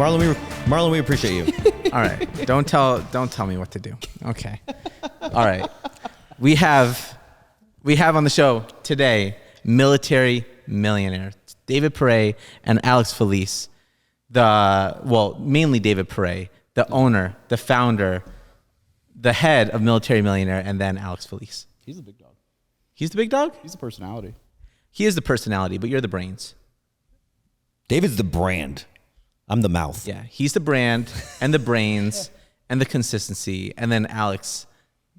Marlon, we appreciate you. All right. Don't tell me what to do. Okay. All right. We have on the show today military millionaire David Pere and Alex Felice. Mainly David Pere, the owner, the founder, the head of Military Millionaire, and then Alex Felice. He's the big dog. He's the big dog? He's the personality. He is the personality, but you're the brains. David's the brand. I'm the mouth. Yeah, he's the brand and the brains and the consistency. And then Alex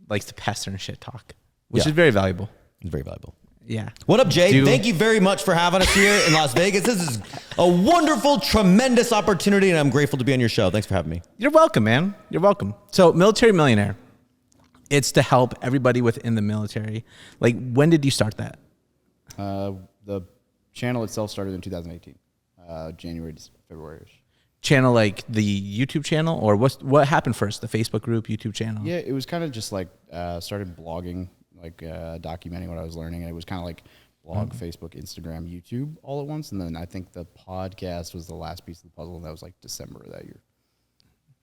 likes to pester and shit talk, which is very valuable. It's very valuable. Yeah. What up, Jay? Thank you very much for having us here in Las Vegas. This is a wonderful, tremendous opportunity, and I'm grateful to be on your show. Thanks for having me. You're welcome, man. You're welcome. So, Military Millionaire, it's to help everybody within the military. Like, when did you start that? The channel itself started in 2018, January to February-ish. Channel like the YouTube channel, or what happened first? The Facebook group, YouTube channel? Yeah, it was kind of just like started blogging, like documenting what I was learning, and it was kind of like blog, Facebook, Instagram, YouTube all at once. And then I think the podcast was the last piece of the puzzle, and that was like December of that year.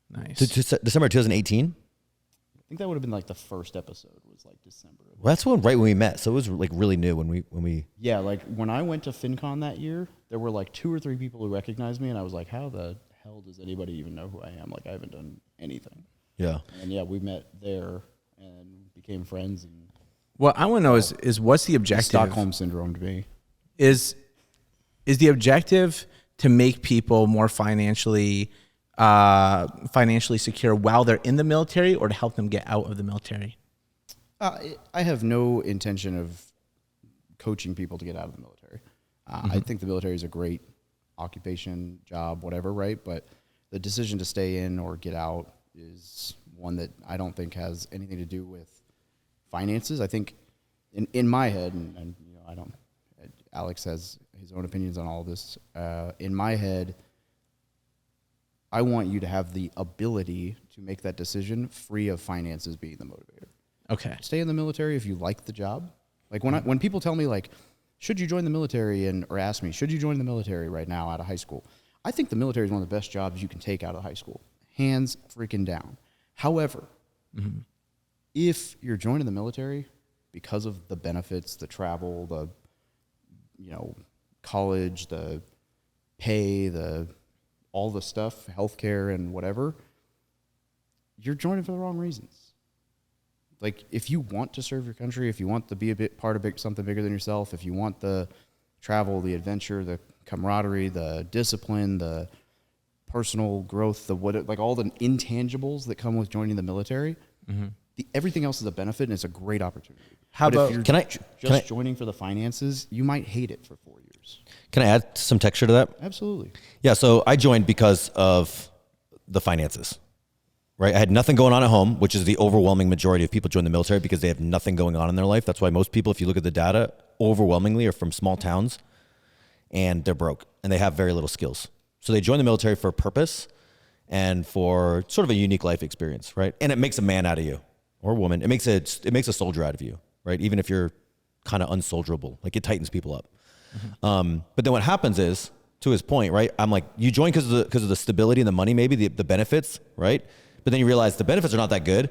Nice. December 2018? I think that would have been like the first episode was like December. Well, that's right when we met, so it was like really new when we. Yeah, like when I went to FinCon that year, there were like 2 or 3 people who recognized me, and I was like, how the hell does anybody even know who I am? Like, I haven't done anything. Yeah. And yeah, we met there and became friends. And what I want to know is what's the objective? Stockholm syndrome to me. Is the objective to make people more financially secure while they're in the military, or to help them get out of the military? I have no intention of coaching people to get out of the military. I think the military is a great occupation, job, whatever, right? But the decision to stay in or get out is one that I don't think has anything to do with finances. I think in my head, and you know, I don't. Alex has his own opinions on all of this. In my head, I want you to have the ability to make that decision free of finances being the motivator. Okay. Stay in the military if you like the job. Like when people tell me like, should you join the military, or ask me, should you join the military right now out of high school? I think the military is one of the best jobs you can take out of high school. Hands freaking down. However, if you're joining the military because of the benefits, the travel, the college, the pay, all the stuff, healthcare and whatever, you're joining for the wrong reasons. Like, if you want to serve your country, if you want to be a bit part of something bigger than yourself, if you want the travel, the adventure, the camaraderie, the discipline, the personal growth, like all the intangibles that come with joining the military, everything else is a benefit, and it's a great opportunity. If you're joining for the finances, you might hate it for 4 years. Can I add some texture to that? Absolutely. Yeah, so I joined because of the finances. Right, I had nothing going on at home, which is the overwhelming majority of people join the military because they have nothing going on in their life. That's why most people, if you look at the data, overwhelmingly are from small towns, and they're broke, and they have very little skills. So they join the military for a purpose and for sort of a unique life experience, right? And it makes a man out of you, or a woman. It makes a soldier out of you, right? Even if you're kind of unsoldierable, like it tightens people up. But then what happens is, to his point, right? I'm like, you join because of the stability and the money, maybe the benefits, right? But then you realize the benefits are not that good,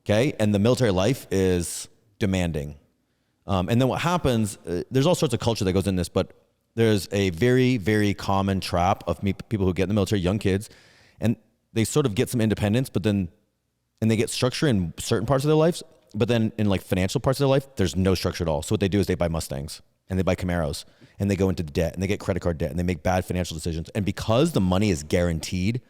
okay? And the military life is demanding. And then what happens, there's all sorts of culture that goes in this, but there's a very, very common trap of people who get in the military, young kids, and they sort of get some independence, and they get structure in certain parts of their lives, but then in like financial parts of their life, there's no structure at all. So what they do is they buy Mustangs, and they buy Camaros, and they go into debt, and they get credit card debt, and they make bad financial decisions. And because the money is guaranteed,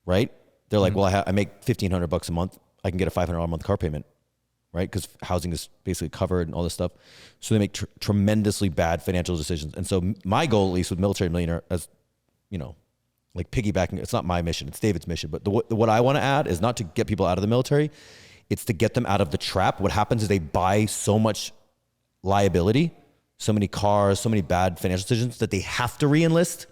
right? They're like, well, I make $1,500 a month. I can get a $500 a month car payment, right? Because housing is basically covered and all this stuff. So they make tremendously bad financial decisions. And so my goal, at least with Military Millionaire, as you know, like piggybacking, it's not my mission, it's David's mission. But what I want to add is not to get people out of the military. It's to get them out of the trap. What happens is they buy so much liability, so many cars, so many bad financial decisions that they have to re-enlist.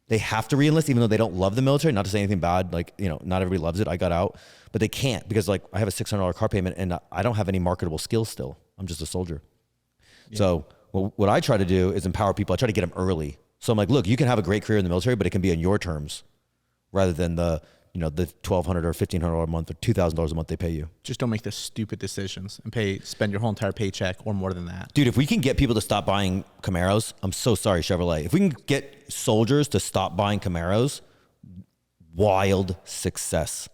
They have to re-enlist even though they don't love the military. Not to say anything bad, like, you know, not everybody loves it. I got out, but they can't because like I have a $600 car payment and I don't have any marketable skills still. I'm just a soldier. Yeah. So what I try to do is empower people. I try to get them early, So I'm like, look, you can have a great career in the military, but it can be on your terms rather than the $1,200 or $1,500 a month or $2,000 a month they pay you. Just don't make the stupid decisions and spend your whole entire paycheck or more than that. Dude, if we can get people to stop buying Camaros, I'm so sorry, Chevrolet. If we can get soldiers to stop buying Camaros, wild success.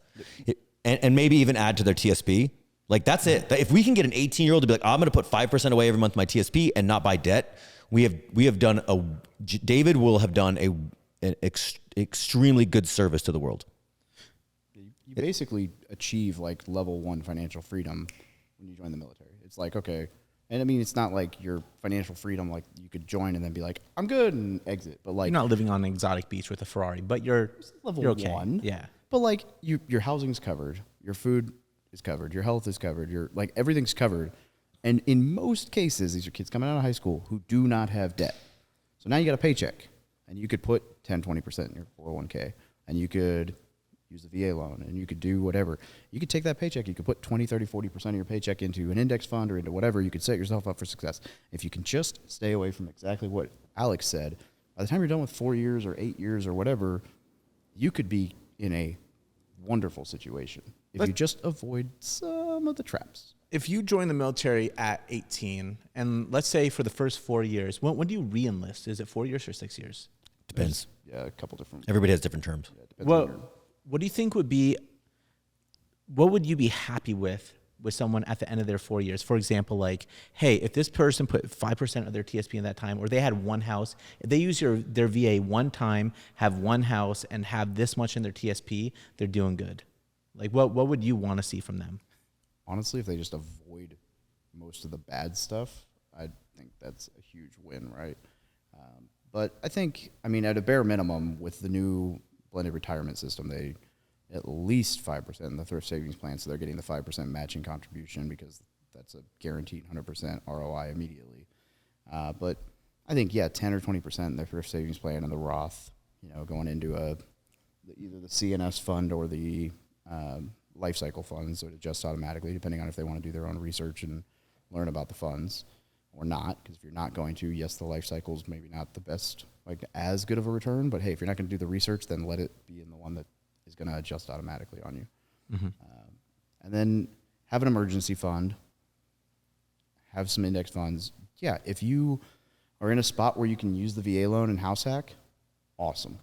And maybe even add to their TSP. Like, that's it. If we can get an 18-year-old to be like, I'm going to put 5% away every month in my TSP and not buy debt, David will have done an extremely good service to the world. You basically achieve like level 1 financial freedom when you join the military. It's like, okay. And I mean, it's not like your financial freedom, like you could join and then be like, I'm good and exit. But like, you're not living on an exotic beach with a Ferrari, but you're okay. 1. Yeah. But like your housing's covered, your food is covered, your health is covered, your like everything's covered. And in most cases, these are kids coming out of high school who do not have debt. So now you got a paycheck and you could put 10, 20% in your 401k and you could use the VA loan and you could do whatever. You could take that paycheck, you could put 20, 30, 40% of your paycheck into an index fund or into whatever. You could set yourself up for success. If you can just stay away from exactly what Alex said, by the time you're done with 4 years or 8 years or whatever, you could be in a wonderful situation if you just avoid some of the traps. If you join the military at 18, and let's say for the first 4 years, when do you re-enlist? Is it 4 years or 6 years? Depends. Yeah, a couple different. Everybody has different terms. Yeah, depends on your, What do you think would be, what would you be happy with someone at the end of their 4 years? For example, like, hey, if this person put 5% of their TSP in that time, or they had one house, if they use their VA one time, have one house, and have this much in their TSP, they're doing good. Like, what would you want to see from them? honestly, if they just avoid most of the bad stuff, I think that's a huge win, right? But I think, I mean, at a bare minimum, with the new blended retirement system, they at least 5% in the thrift savings plan, so they're getting the 5% matching contribution because that's a guaranteed 100% ROI immediately. But I think, yeah, 10 or 20% in their thrift savings plan and the Roth, you know, going into either the CNS fund or the life cycle funds, so it adjusts automatically depending on if they want to do their own research and learn about the funds or not. Because if you're not going to, yes, the life cycle is maybe not the best, like as good of a return. But hey, if you're not going to do the research, then let it be in the one that is going to adjust automatically on you. Mm-hmm. And then have an emergency fund, have some index funds. Yeah, if you are in a spot where you can use the VA loan and house hack, awesome.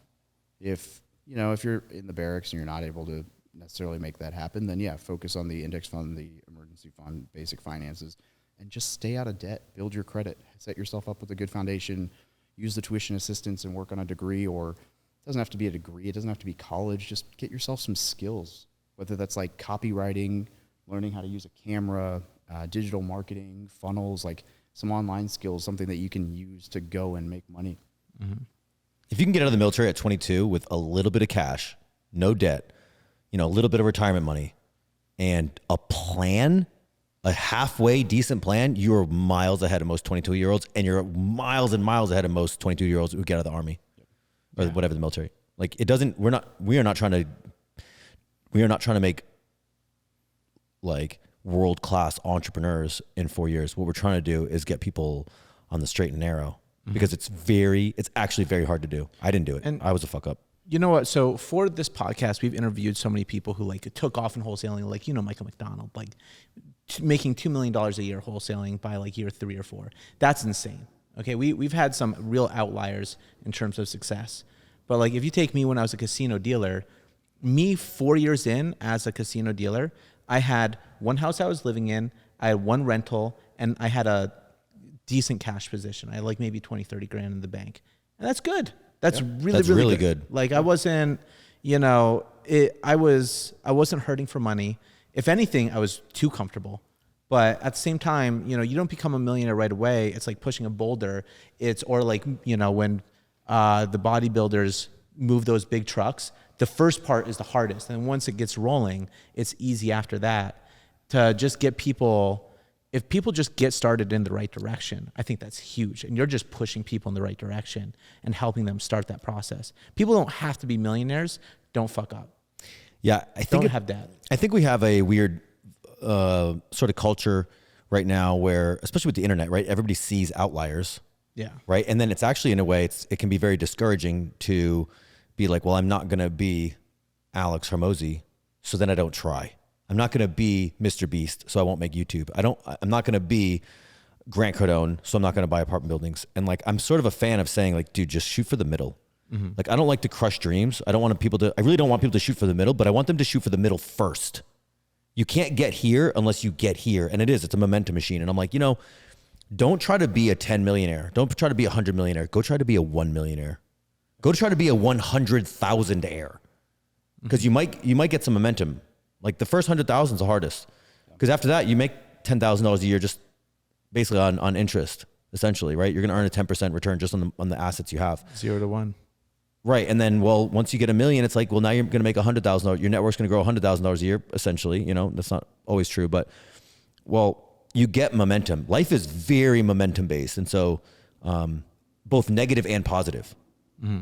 If you're in the barracks and you're not able to necessarily make that happen, then yeah, focus on the index fund, the emergency fund, basic finances, and just stay out of debt. Build your credit. Set yourself up with a good foundation. Use the tuition assistance and work on a degree, or it doesn't have to be a degree. It doesn't have to be college. Just get yourself some skills, whether that's like copywriting, learning how to use a camera, digital marketing, funnels, like some online skills, something that you can use to go and make money. Mm-hmm. If you can get out of the military at 22 with a little bit of cash, no debt, a little bit of retirement money, and a plan, a halfway decent plan, you're miles ahead of most 22-year-olds, and you're miles and miles ahead of most 22-year-olds who get out of the Army or whatever, the military. Like, it doesn't. We are not trying to make like world-class entrepreneurs in 4 years. What we're trying to do is get people on the straight and narrow, because it's actually very hard to do. I didn't do it. And I was a fuck up. You know what? So for this podcast, we've interviewed so many people who like took off in wholesaling, like, Michael McDonald, like making $2 million a year wholesaling by like year 3 or 4. That's insane. Okay. We've had some real outliers in terms of success, but like, if you take me when I was a casino dealer, 4 years in as a casino dealer, I had one house I was living in, I had one rental, and I had a decent cash position. I had like maybe 20, 30 grand in the bank. And that's good. That's really good. Like, I wasn't, I wasn't hurting for money. If anything, I was too comfortable. But at the same time, you don't become a millionaire right away. It's like pushing a boulder. Or like, when the bodybuilders move those big trucks, the first part is the hardest. And once it gets rolling, it's easy after that to just get people. If people just get started in the right direction, I think that's huge. And you're just pushing people in the right direction and helping them start that process. People don't have to be millionaires. Don't fuck up. Yeah, don't have debt. I think we have a weird sort of culture right now where, especially with the internet, right? Everybody sees outliers, Yeah. Right. And then it's actually, in a way, it can be very discouraging to be like, well, I'm not going to be Alex Hormozy, so then I don't try. I'm not going to be Mr. Beast, so I won't make YouTube. I'm not going to be Grant Cardone, so I'm not going to buy apartment buildings. And like, I'm sort of a fan of saying like, dude, just shoot for the middle. Like, I don't like to crush dreams. I really don't want people to shoot for the middle, but I want them to shoot for the middle first. You can't get here unless you get here. And it's a momentum machine. And I'm like, don't try to be a 10 millionaire. Don't try to be a 100 millionaire. Go try to be a 1 millionaire. Go try to be a 100,000 air. Because you might get some momentum. Like the first 100,000 is the hardest. Because after that, you make $10,000 a year just basically on interest, essentially, right? You're going to earn a 10% return just on the assets you have. 0 to 1. Right. And then, well, once you get $1 million, it's like, well, now you're going to make $100,000. Your network's going to grow $100,000 a year, essentially. That's not always true. But, well, you get momentum. Life is very momentum based. And so both negative and positive.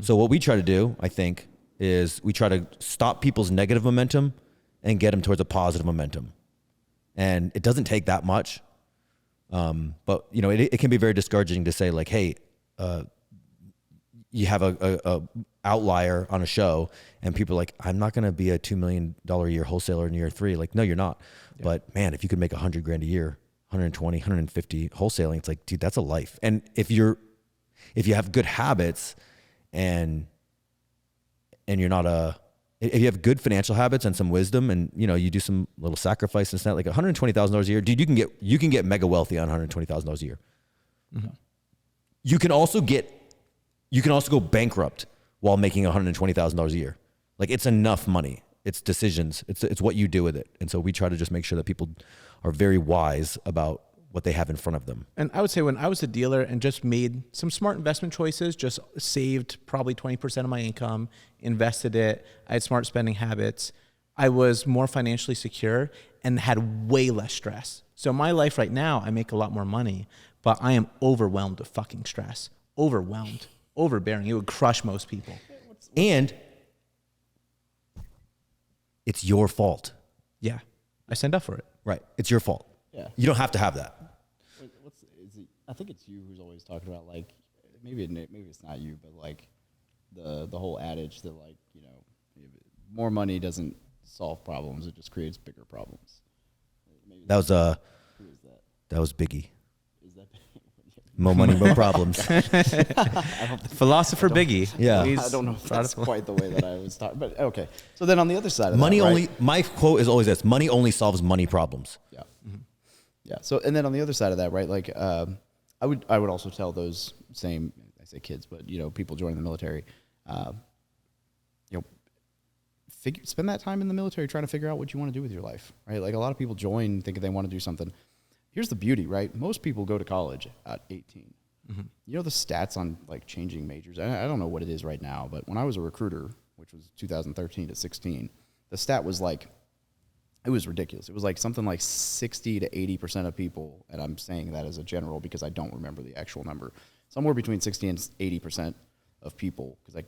So what we try to do, I think, is we try to stop people's negative momentum and get them towards a positive momentum. And it doesn't take that much. But, it can be very discouraging to say like, hey, you have a outlier on a show and people are like, I'm not going to be a $2 million a year wholesaler in year 3. Like, no, you're not. Yeah. But man, if you could make $100,000 a year, 120, 150 wholesaling, it's like, dude, that's a life. And if you have good habits and you're not if you have good financial habits and some wisdom and, you do some little sacrifice and stuff, like $120,000 a year, dude, you can get mega wealthy on $120,000 a year. Mm-hmm. You can also go bankrupt while making $120,000 a year. Like, it's enough money. It's decisions. It's what you do with it. And so we try to just make sure that people are very wise about what they have in front of them. And I would say when I was a dealer and just made some smart investment choices, just saved probably 20% of my income, invested it, I had smart spending habits, I was more financially secure and had way less stress. So my life right now, I make a lot more money, but I am overwhelmed with fucking stress. Overwhelmed. Overbearing. It would crush most people. And it's your fault. Yeah. I signed up for it. Right. It's your fault. Yeah. You don't have to have that. I think it's you who's always talking about, like, maybe it's not you, but like the whole adage that, like, more money doesn't solve problems, it just creates bigger problems. Maybe who is that? That was Biggie. Is that more money, more problems. Philosopher Biggie. Yeah. I don't know if that's quite the way that I was talking, but okay. So then on the other side of money that, only, right? my quote is always this: money only solves money problems. Yeah. Mm-hmm. Yeah. So, and then on the other side of that, right? Like, I would also tell those same, I say kids, but people joining the military, spend that time in the military trying to figure out what you want to do with your life, right? Like, a lot of people join thinking they want to do something. Here's the beauty, right? Most people go to college at 18. Mm-hmm. The stats on like changing majors. I don't know what it is right now, but when I was a recruiter, which was 2013 to 16, the stat was like, it was ridiculous. It was like something like 60 to 80% of people, and I'm saying that as a general because I don't remember the actual number, somewhere between 60 and 80% of people, because like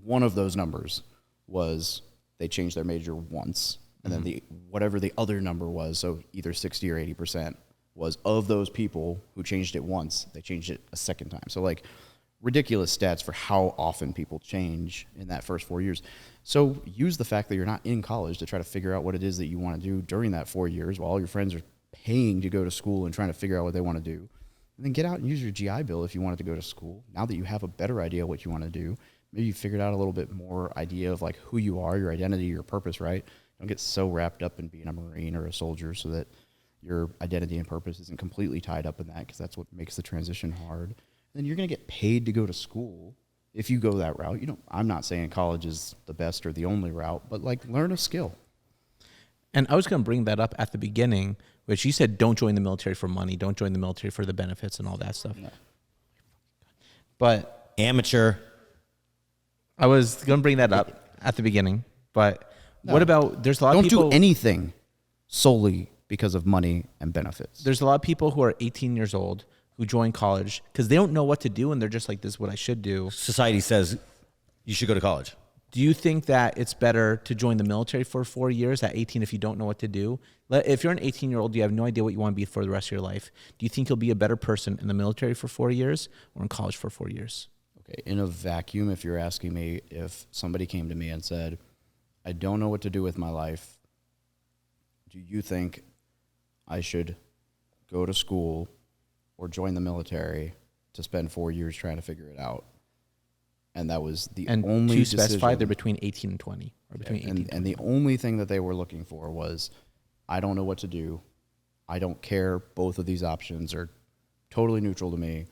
one of those numbers was they changed their major once, and then whatever the other number was, so either 60 or 80%, was of those people who changed it once, they changed it a second time. So like ridiculous stats for how often people change in that first 4 years. So use the fact that you're not in college to try to figure out what it is that you want to do during that 4 years while all your friends are paying to go to school and trying to figure out what they want to do. And then get out and use your GI Bill if you wanted to go to school. Now that you have a better idea what you want to do, maybe you figured out a little bit more idea of like who you are, your identity, your purpose, right? Don't get so wrapped up in being a Marine or a soldier so that your identity and purpose isn't completely tied up in that, because that's what makes the transition hard. And then you're going to get paid to go to school if you go that route. I'm not saying college is the best or the only route, but like learn a skill. And I was going to bring that up at the beginning, which you said don't join the military for money, don't join the military for the benefits and all that stuff. No. But amateur. I was going to bring that up at the beginning, but what about, there's a lot of people. Don't do anything solely because of money and benefits. There's a lot of people who are 18 years old who join college because they don't know what to do, and they're just like, this is what I should do. Society says you should go to college. Do you think that it's better to join the military for 4 years at 18 if you don't know what to do? If you're an 18-year-old, you have no idea what you want to be for the rest of your life. Do you think you'll be a better person in the military for 4 years or in college for 4 years? Okay, in a vacuum, if you're asking me, if somebody came to me and said, I don't know what to do with my life, do you think I should go to school or join the military to spend 4 years trying to figure it out? And that was the only to specify, decision. they're between 18 and 20. Or between 18 and the only thing that they were looking for was, I don't know what to do. I don't care. Both of these options are totally neutral to me.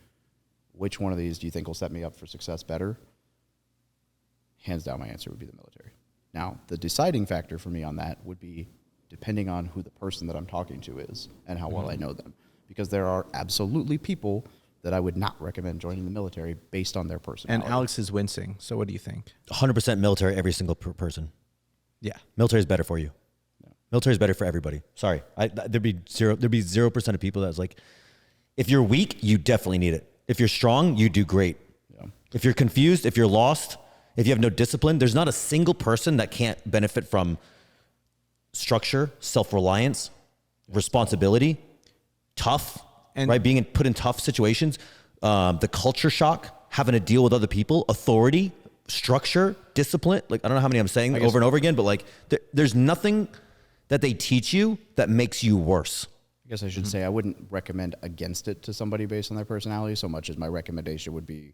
Which one of these do you think will set me up for success better? Hands down, my answer would be the military. Now, the deciding factor for me on that would be depending on who the person that I'm talking to is and how well I know them. Because there are absolutely people that I would not recommend joining the military based on their personality. And Alex is wincing. So what do you think? 100% military, every single person. Yeah. Military is better for you. Yeah. Military is better for everybody. Sorry. There'd be 0% of people that's like, if you're weak, you definitely need it. If you're strong, you do great. Yeah. If you're confused, if you're lost, if you have no discipline, there's not a single person that can't benefit from structure, self-reliance, responsibility, tough, and right? Being put in tough situations, the culture shock, having to deal with other people, authority, structure, discipline. Like, I don't know how many I'm saying over and over again, but like there's nothing that they teach you that makes you worse. I guess I should say I wouldn't recommend against it to somebody based on their personality so much as my recommendation would be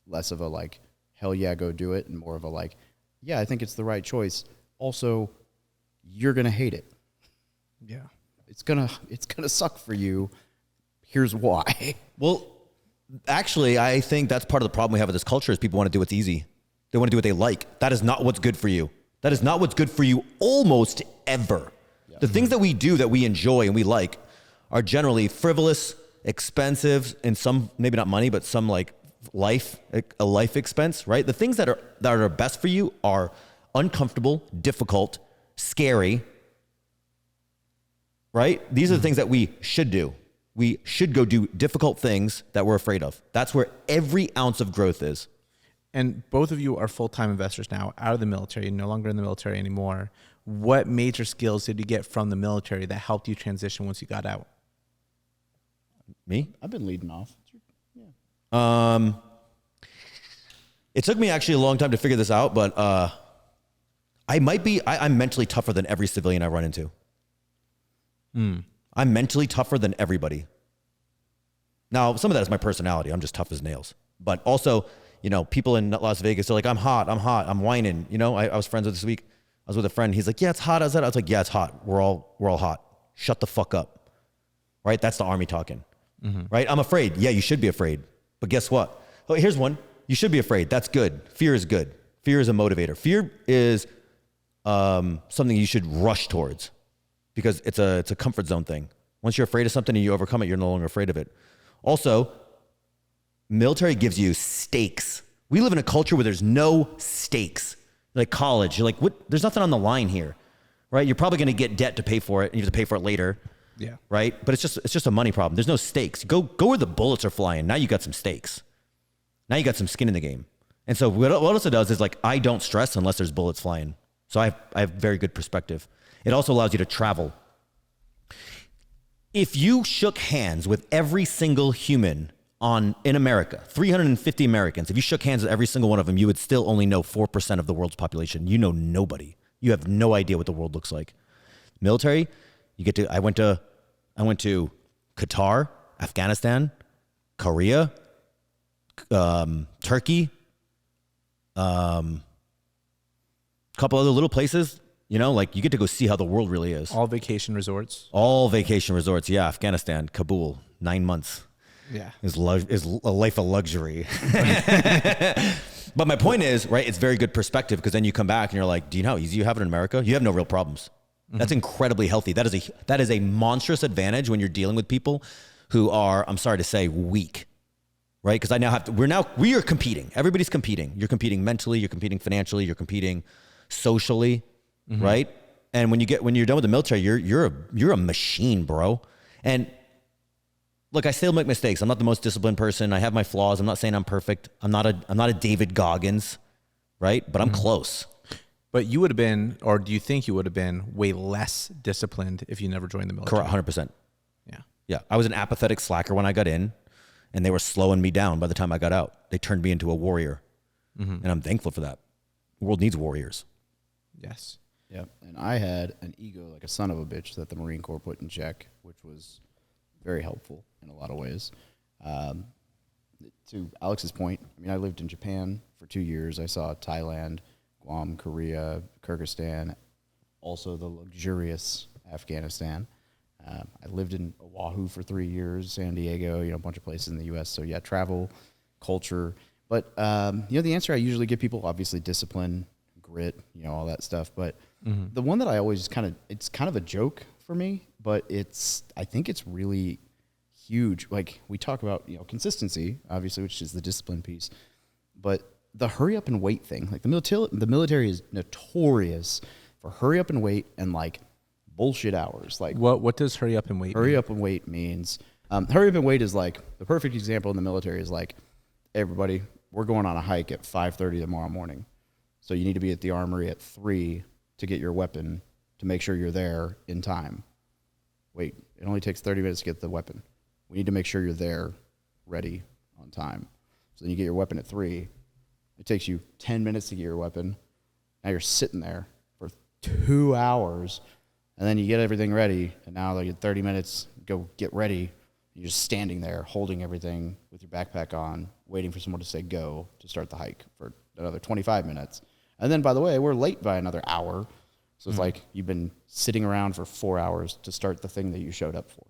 less of a like, hell yeah, go do it, and more of a like, yeah, I think it's the right choice. Also, you're going to hate it. Yeah. It's going to suck for you. Here's why. Well, actually, I think that's part of the problem we have with this culture is people want to do what's easy. They want to do what they like. That is not what's good for you. That is not what's good for you almost ever. Yeah. The things that we do that we enjoy and we like are generally frivolous, expensive, and some, maybe not money, but some like a life expense, right? The things that are best for you are uncomfortable, difficult, scary, right? These are the things that we should do. We should go do difficult things that we're afraid of. That's where every ounce of growth is. And both of you are full-time investors now, out of the military, no longer in the military anymore. What major skills did you get from the military that helped you transition once you got out? Me? I've been leading off. Yeah. It took me actually a long time to figure this out, but I'm mentally tougher than every civilian I run into. I'm mentally tougher than everybody. Now, some of that is my personality. I'm just tough as nails. But also, you know, people in Las Vegas are like, I'm hot, I'm whining. You know, I was friends with this week. I was with a friend. He's like, yeah, it's hot. I was like, yeah, it's hot. We're all hot. Shut the fuck up. Right? That's the Army talking. Right? I'm afraid. Yeah, you should be afraid. But guess what? Oh, here's one. You should be afraid. That's good. Fear is good. Fear is a motivator. Fear is something you should rush towards because it's a comfort zone thing. Once you're afraid of something and you overcome it, you're no longer afraid of it. Also, military gives you stakes. We live in a culture where there's no stakes. Like college, you're like, what? There's nothing on the line here, right? You're probably going to get debt to pay for it, and you have to pay for it later. Yeah. Right? But it's just a money problem. There's no stakes. Go where the bullets are flying. Now you got some stakes. Now you got some skin in the game. And so what also does is like, I don't stress unless there's bullets flying. So I have very good perspective. It also allows you to travel. If you shook hands with every single human in America, 350 Americans, if you shook hands with every single one of them, you would still only know 4% of the world's population. You know nobody. You have no idea what the world looks like. Military, I went to Qatar, Afghanistan, Korea, Turkey, couple other little places, you know, like you get to go see how the world really is. All vacation resorts. Yeah. Afghanistan, Kabul, 9 months. Yeah. Is a life of luxury. But my point is, right, it's very good perspective because then you come back and you're like, do you know how easy you have it in America? You have no real problems. That's incredibly healthy. That is a monstrous advantage when you're dealing with people who are, I'm sorry to say, weak. Right? Because I now have to, we are competing. Everybody's competing. You're competing mentally, you're competing financially, you're competing socially, right? And when you're done with the military, you're a machine, bro. And look, I still make mistakes. I'm not the most disciplined person. I have my flaws. I'm not saying I'm perfect. I'm not a David Goggins, right? But I'm close. But you would have been, or do you think you would have been way less disciplined if you never joined the military? Correct, 100%. Yeah. Yeah, I was an apathetic slacker when I got in, and they were slowing me down by the time I got out. They turned me into a warrior, and I'm thankful for that. The world needs warriors. Yes. Yeah, and I had an ego like a son of a bitch that the Marine Corps put in check, which was very helpful in a lot of ways. To Alex's point, I mean, I lived in Japan for 2 years. I saw Thailand, Guam, Korea, Kyrgyzstan, also the luxurious Afghanistan. I lived in Oahu for 3 years, San Diego, a bunch of places in the U.S. So yeah, travel, culture. But, the answer I usually give people, obviously discipline, grit, all that stuff. But the one that I always it's kind of a joke for me, but I think it's really huge. Like we talk about, consistency, obviously, which is the discipline piece, but the hurry up and wait thing, like the military is notorious for hurry up and wait and like bullshit hours. Like what does hurry up and wait hurry mean? up and wait means, hurry up and wait is like the perfect example in the military is like, hey, everybody, we're going on a hike at 5:30 tomorrow morning. So you need to be at the armory at 3 to get your weapon to make sure you're there in time. Wait, it only takes 30 minutes to get the weapon. We need to make sure you're there ready on time. So then you get your weapon at 3. It takes you 10 minutes to get your weapon. Now you're sitting there for 2 hours, and then you get everything ready, and now like 30 minutes, go get ready. You're just standing there holding everything with your backpack on, waiting for someone to say go to start the hike for another 25 minutes. And then, by the way, we're late by another hour. So it's like you've been sitting around for 4 hours to start the thing that you showed up for,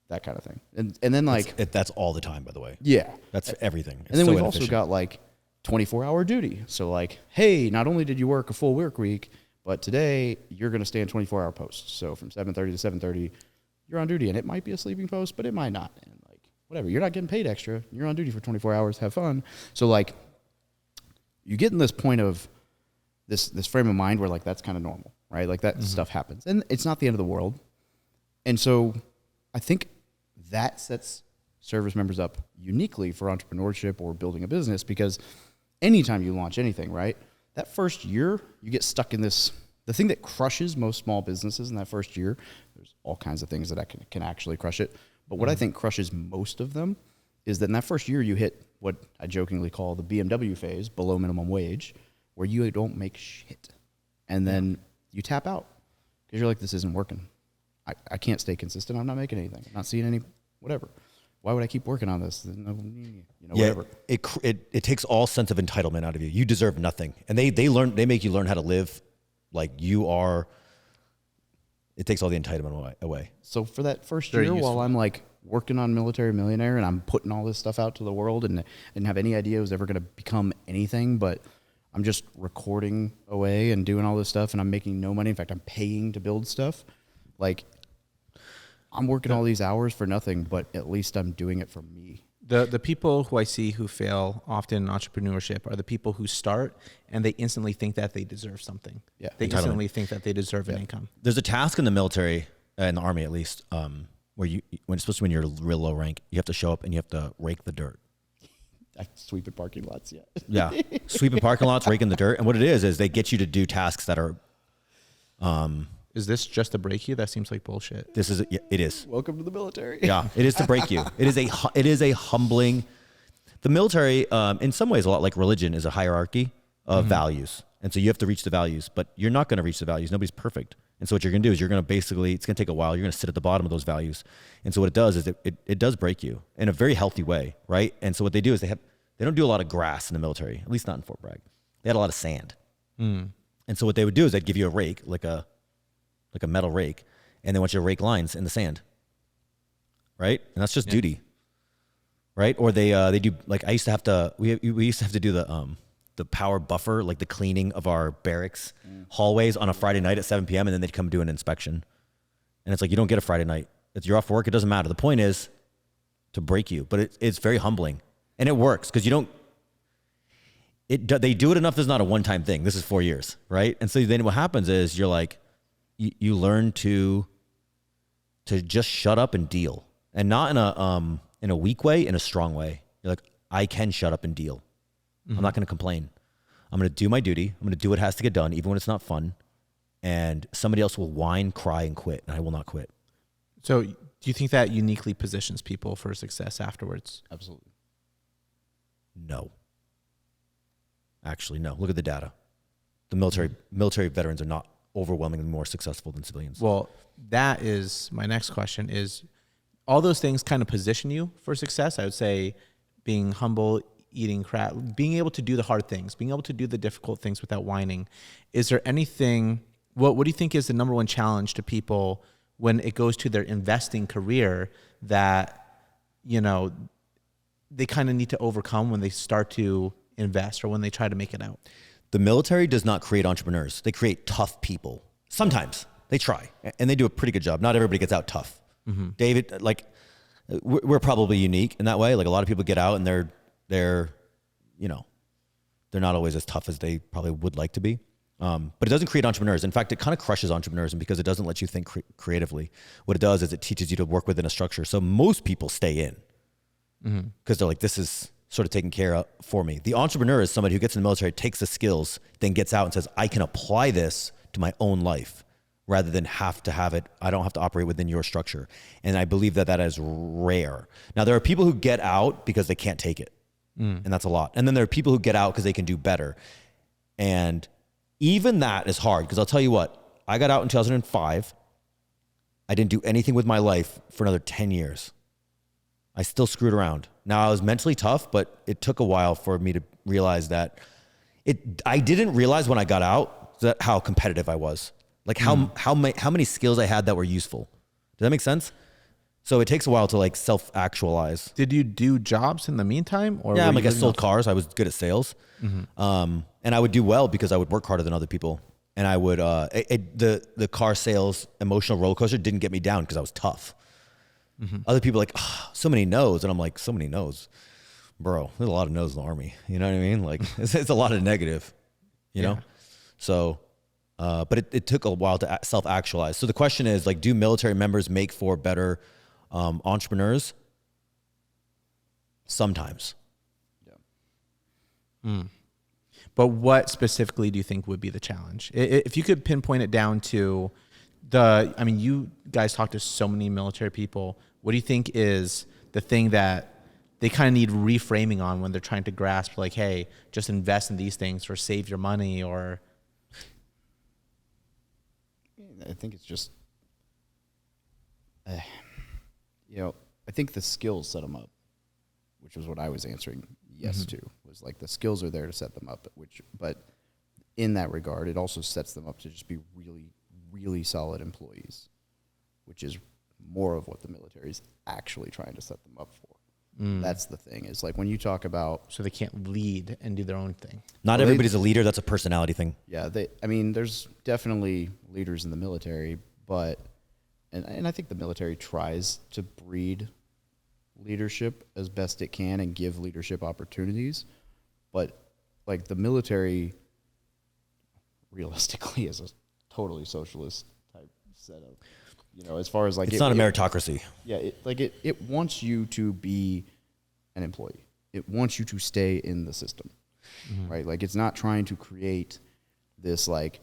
that kind of thing. And then like... That's all the time, by the way. Yeah. That's for everything. And then we've also got like 24-hour duty. So like, hey, not only did you work a full work week, but today you're going to stay in 24-hour posts. So from 7:30 to 7:30, you're on duty. And it might be a sleeping post, but it might not. And like, whatever. You're not getting paid extra. You're on duty for 24 hours. Have fun. So like, you get in this point of this frame of mind where like that's kind of normal, right? Like that stuff happens. And it's not the end of the world. And so I think that sets service members up uniquely for entrepreneurship or building a business, because anytime you launch anything, right, that first year you get stuck in this, the thing that crushes most small businesses in that first year, there's all kinds of things that can actually crush it. But what I think crushes most of them is that in that first year you hit what I jokingly call the BMW phase, below minimum wage, where you don't make shit. And then you tap out because you're like, this isn't working. I can't stay consistent. I'm not making anything. I'm not seeing any, whatever. Why would I keep working on this? Whatever. It takes all sense of entitlement out of you. You deserve nothing. And they make you learn how to live like you are. It takes all the entitlement away. So for that first Very year, useful. while I'm like working on Military Millionaire and I'm putting all this stuff out to the world and didn't have any idea it was ever going to become anything, but I'm just recording away and doing all this stuff and I'm making no money. In fact, I'm paying to build stuff. Like, I'm working all these hours for nothing, but at least I'm doing it for me. The people who I see who fail often in entrepreneurship are the people who start and they instantly think that they deserve something. Yeah. They Entitlement. instantly think that they deserve an income. There's a task in the military, in the Army at least, where especially when you're real low rank, you have to show up and you have to rake the dirt. I sweep in parking lots, yeah. Yeah. Sweeping parking lots, raking the dirt. And what it is they get you to do tasks that are, Is this just to break you? That seems like bullshit. it is. Welcome to the military. Yeah, it is to break you. It is a humbling. The military, in some ways, a lot like religion, is a hierarchy of values, and so you have to reach the values. But you're not going to reach the values. Nobody's perfect, and so what you're going to do is you're going to it's going to take a while. You're going to sit at the bottom of those values, and so what it does is it does break you in a very healthy way, right? And so what they do is they don't do a lot of grass in the military, at least not in Fort Bragg. They had a lot of sand, and so what they would do is they'd give you a rake, like a metal rake, and they want you to rake lines in the sand, right? And that's just duty, right? Or they do, like, I used to have to, we used to have to do the power buffer, like the cleaning of our barracks hallways on a Friday night at 7 p.m. and then they'd come do an inspection. And it's like, you don't get a Friday night. If you're off work, it doesn't matter. The point is to break you, but it's very humbling, and it works because they do it enough. There's not a one-time thing. This is 4 years, right? And so then what happens is you're like, you learn to just shut up and deal, and not in a weak way, in a strong way. You're like, I can shut up and deal. I'm not going to complain. I'm going to do my duty. I'm going to do what has to get done, even when it's not fun. And somebody else will whine, cry, and quit, and I will not quit. So do you think that uniquely positions people for success afterwards? Absolutely. No. Actually, no. Look at the data. The military veterans are not overwhelmingly more successful than civilians. Well, that is my next question is all those things kind of position you for success. I would say being humble, eating crap, being able to do the hard things, being able to do the difficult things without whining. Is there anything, what do you think is the number one challenge to people when it goes to their investing career that, you know, they kind of need to overcome when they start to invest or when they try to make it out? The military does not create entrepreneurs. They create tough people. Sometimes they try, and they do a pretty good job. Not everybody gets out tough. Mm-hmm. David, like, we're probably unique in that way. Like, a lot of people get out and they're, you know, they're not always as tough as they probably would like to be. But it doesn't create entrepreneurs. In fact, it kind of crushes entrepreneurs, and because it doesn't let you think creatively. What it does is it teaches you to work within a structure. So most people stay in because they're like, this is sort of taken care of for me. The entrepreneur is somebody who gets in the military, takes the skills, then gets out and says, I can apply this to my own life rather than have to have it. I don't have to operate within your structure. And I believe that is rare. Now, there are people who get out because they can't take it. And that's a lot. And then there are people who get out because they can do better. And even that is hard, because I'll tell you what, I got out in 2005. I didn't do anything with my life for another 10 years. I still screwed around. Now, I was mentally tough, but it took a while for me to realize that I didn't realize when I got out that how competitive I was. Like how many skills I had that were useful. Does that make sense? So it takes a while to like self-actualize. Did you do jobs in the meantime? Or yeah, I sold cars. I was good at sales. And I would do well because I would work harder than other people. And I would, the car sales emotional roller coaster didn't get me down because I was tough. Other people are like, oh, so many no's. And I'm like, so many no's. Bro, there's a lot of no's in the Army. You know what I mean? Like, it's a lot of negative, you know? So, but it took a while to self-actualize. So the question is, like, do military members make for better entrepreneurs? Sometimes. Yeah. But what specifically do you think would be the challenge? If you could pinpoint it down to you guys talk to so many military people. What do you think is the thing that they kind of need reframing on when they're trying to grasp, like, hey, just invest in these things or save your money or... I think it's just, I think the skills set them up, which was what I was answering yes to, was like the skills are there to set them up, but in that regard, it also sets them up to just be really, really solid employees, which is more of what the military is actually trying to set them up for. That's the thing, is like when you talk about... So they can't lead and do their own thing. Not everybody's a leader. That's a personality thing. Yeah, there's definitely leaders in the military, but, and I think the military tries to breed leadership as best it can and give leadership opportunities, but like the military realistically is a totally socialist type setup. As far as like... It's not a meritocracy. Yeah, it wants you to be an employee. It wants you to stay in the system, right? Like, it's not trying to create this, like,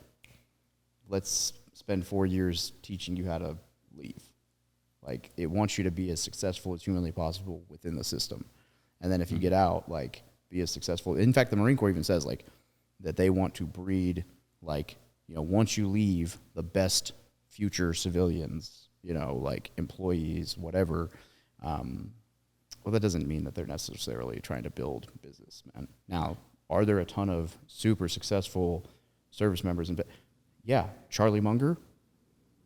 let's spend 4 years teaching you how to leave. Like, it wants you to be as successful as humanly possible within the system. And then if you get out, like, be as successful. In fact, the Marine Corps even says, like, that they want to breed, like, once you leave, the best future civilians, like employees, whatever. Well, that doesn't mean that they're necessarily trying to build business, man. Now, are there a ton of super successful service members? Yeah, Charlie Munger,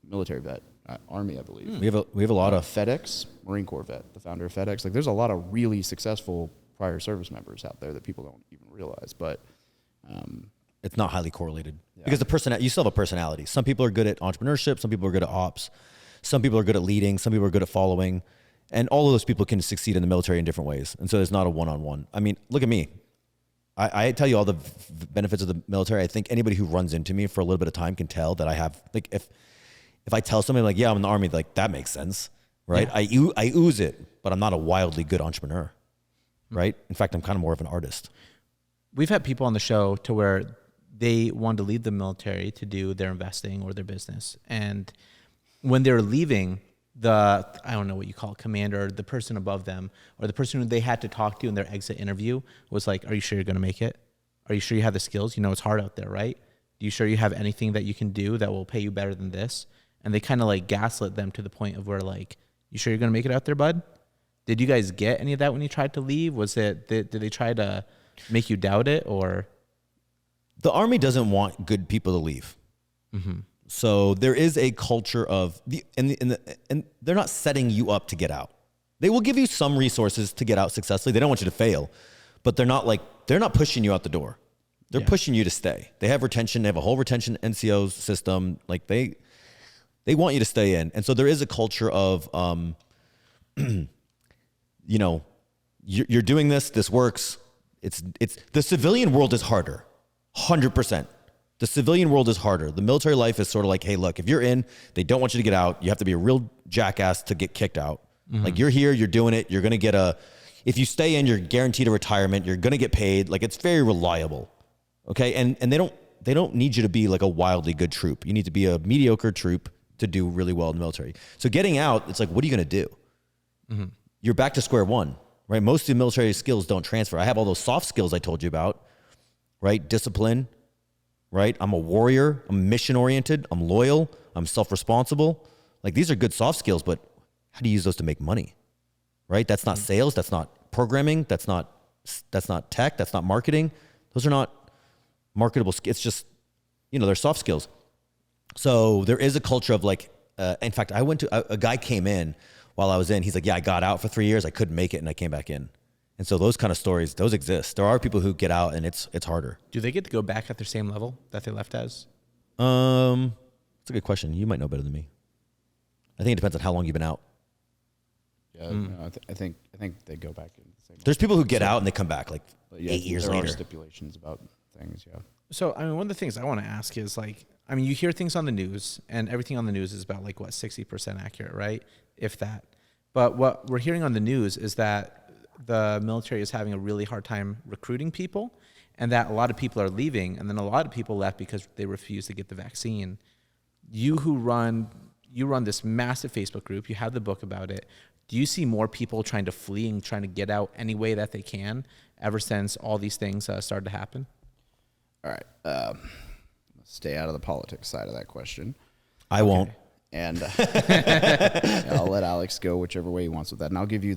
military vet, Army, I believe. We have a lot of FedEx, Marine Corps vet, the founder of FedEx. Like, there's a lot of really successful prior service members out there that people don't even realize, but it's not highly correlated because you still have a personality. Some people are good at entrepreneurship. Some people are good at ops. Some people are good at leading. Some people are good at following. And all of those people can succeed in the military in different ways. And so it's not a one-on-one. I mean, look at me. I tell you all the benefits of the military. I think anybody who runs into me for a little bit of time can tell that I have, like, if I tell somebody like, yeah, I'm in the Army, like, that makes sense, right? Yeah. I ooze it, but I'm not a wildly good entrepreneur, right? In fact, I'm kind of more of an artist. we've had people on the show to where they wanted to leave the military to do their investing or their business. And when they were leaving, I don't know what you call it, commander, the person above them, or the person who they had to talk to in their exit interview was like, are you sure you're going to make it? Are you sure you have the skills? You know, it's hard out there, right? Are you sure you have anything that you can do that will pay you better than this? And they kind of like gaslit them to the point of where like, you sure you're going to make it out there, bud? Did you guys get any of that when you tried to leave? Did they try to make you doubt it, or? The Army doesn't want good people to leave. Mm-hmm. So there is a culture of and they're not setting you up to get out. They will give you some resources to get out successfully. They don't want you to fail, but they're not pushing you out the door. They're pushing you to stay. They have retention. They have a whole retention NCO system. Like they want you to stay in. And so there is a culture of, you know, you're doing this. This works. It's the civilian world is harder. 100%. The civilian world is harder. The military life is sort of like, hey, look, if you're in, they don't want you to get out. You have to be a real jackass to get kicked out. Mm-hmm. Like you're here, you're doing it. You're going to get if you stay in, you're guaranteed a retirement. You're going to get paid. Like it's very reliable. Okay. And they don't need you to be like a wildly good troop. You need to be a mediocre troop to do really well in the military. So getting out, it's like, what are you going to do? Mm-hmm. You're back to square one, right? Most of the military skills don't transfer. I have all those soft skills I told you about, right? Discipline, right? I'm a warrior. I'm mission oriented. I'm loyal. I'm self-responsible. Like these are good soft skills, but how do you use those to make money, right? That's not sales. That's not programming. That's not tech. That's not marketing. Those are not marketable skills. It's just, you know, they're soft skills. So there is a culture of like, in fact, I went to, a guy came in while I was in, he's like, yeah, I got out for 3 years. I couldn't make it and I came back in. And so those kind of stories, those exist. There are people who get out and it's harder. Do they get to go back at their same level that they left as? That's a good question. You might know better than me. I think it depends on how long you've been out. Yeah, no, I think they go back in the same. There's people who get out and they come back like 8 years later. There are stipulations about things, yeah. So, I mean, one of the things I want to ask is like, I mean, you hear things on the news and everything on the news is about like, what, 60% accurate, right? If that. But what we're hearing on the news is that the military is having a really hard time recruiting people and that a lot of people are leaving. And then a lot of people left because they refuse to get the vaccine. You run this massive Facebook group. You have the book about it. Do you see more people trying to flee and trying to get out any way that they can ever since all these things started to happen? All right. Stay out of the politics side of that question. I won't. And I'll let Alex go whichever way he wants with that. And I'll give you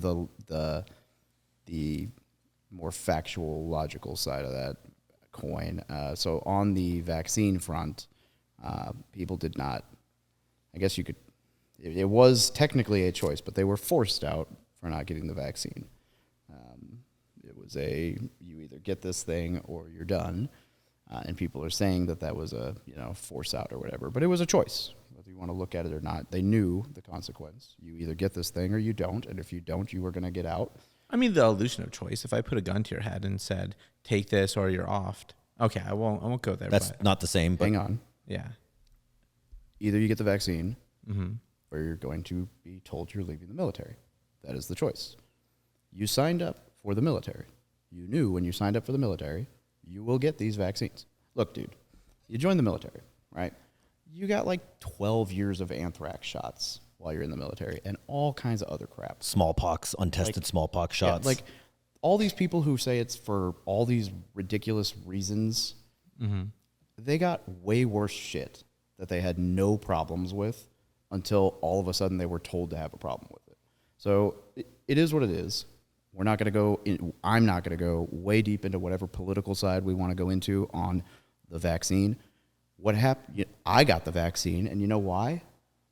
the more factual, logical side of that coin. So on the vaccine front, people did not, I guess you could, it was technically a choice, but they were forced out for not getting the vaccine. It was you either get this thing or you're done. And people are saying that was a, force out or whatever, but it was a choice, whether you want to look at it or not. They knew the consequence. You either get this thing or you don't. And if you don't, you were going to get out. I mean, the illusion of choice. If I put a gun to your head and said, take this or you're offed. Okay. I won't go there. That's not the same, but hang on. Yeah. Either you get the vaccine or you're going to be told you're leaving the military. That is the choice. You signed up for the military. You knew when you signed up for the military, you will get these vaccines. Look, dude, you joined the military, right? You got like 12 years of anthrax shots while you're in the military and all kinds of other crap. Smallpox, untested smallpox shots. Yeah, like all these people who say it's for all these ridiculous reasons, they got way worse shit that they had no problems with until all of a sudden they were told to have a problem with it. So it is what it is. We're not going to go in, I'm not going to go way deep into whatever political side we want to go into on the vaccine. What happened? I got the vaccine, and you know why?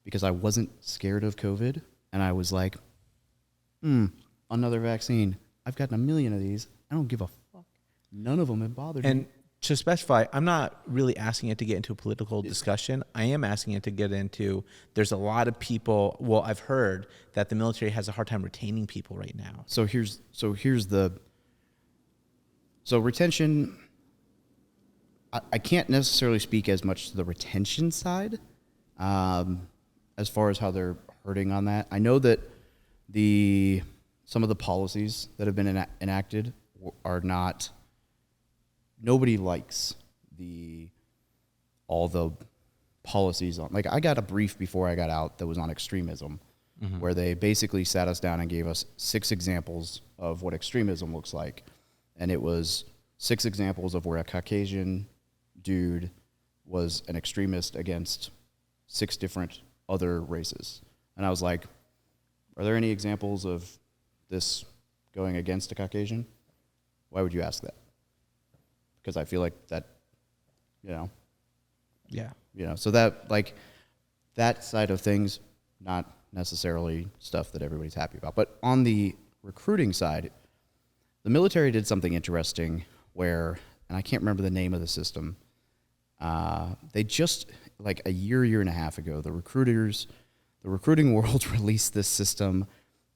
Because I wasn't scared of COVID, and I was like, another vaccine. I've gotten 1 million of these. I don't give a fuck. None of them have bothered me. And to specify, I'm not really asking it to get into a political discussion. I am asking it to get into, there's a lot of people, well, I've heard that the military has a hard time retaining people right now. So retention, I can't necessarily speak as much to the retention side as far as how they're hurting on that. I know that some of the policies that have been enacted are not nobody likes all the policies on. Like, I got a brief before I got out that was on extremism, where they basically sat us down and gave us 6 examples of what extremism looks like, and it was 6 examples of where a Caucasian dude was an extremist against 6 different other races. And I was like, are there any examples of this going against a Caucasian? Why would you ask that? Because I feel like that, Yeah. so that, like, that side of things, not necessarily stuff that everybody's happy about. But on the recruiting side, the military did something interesting where, and I can't remember the name of the system, they just, like a year and a half ago, the recruiting world released this system.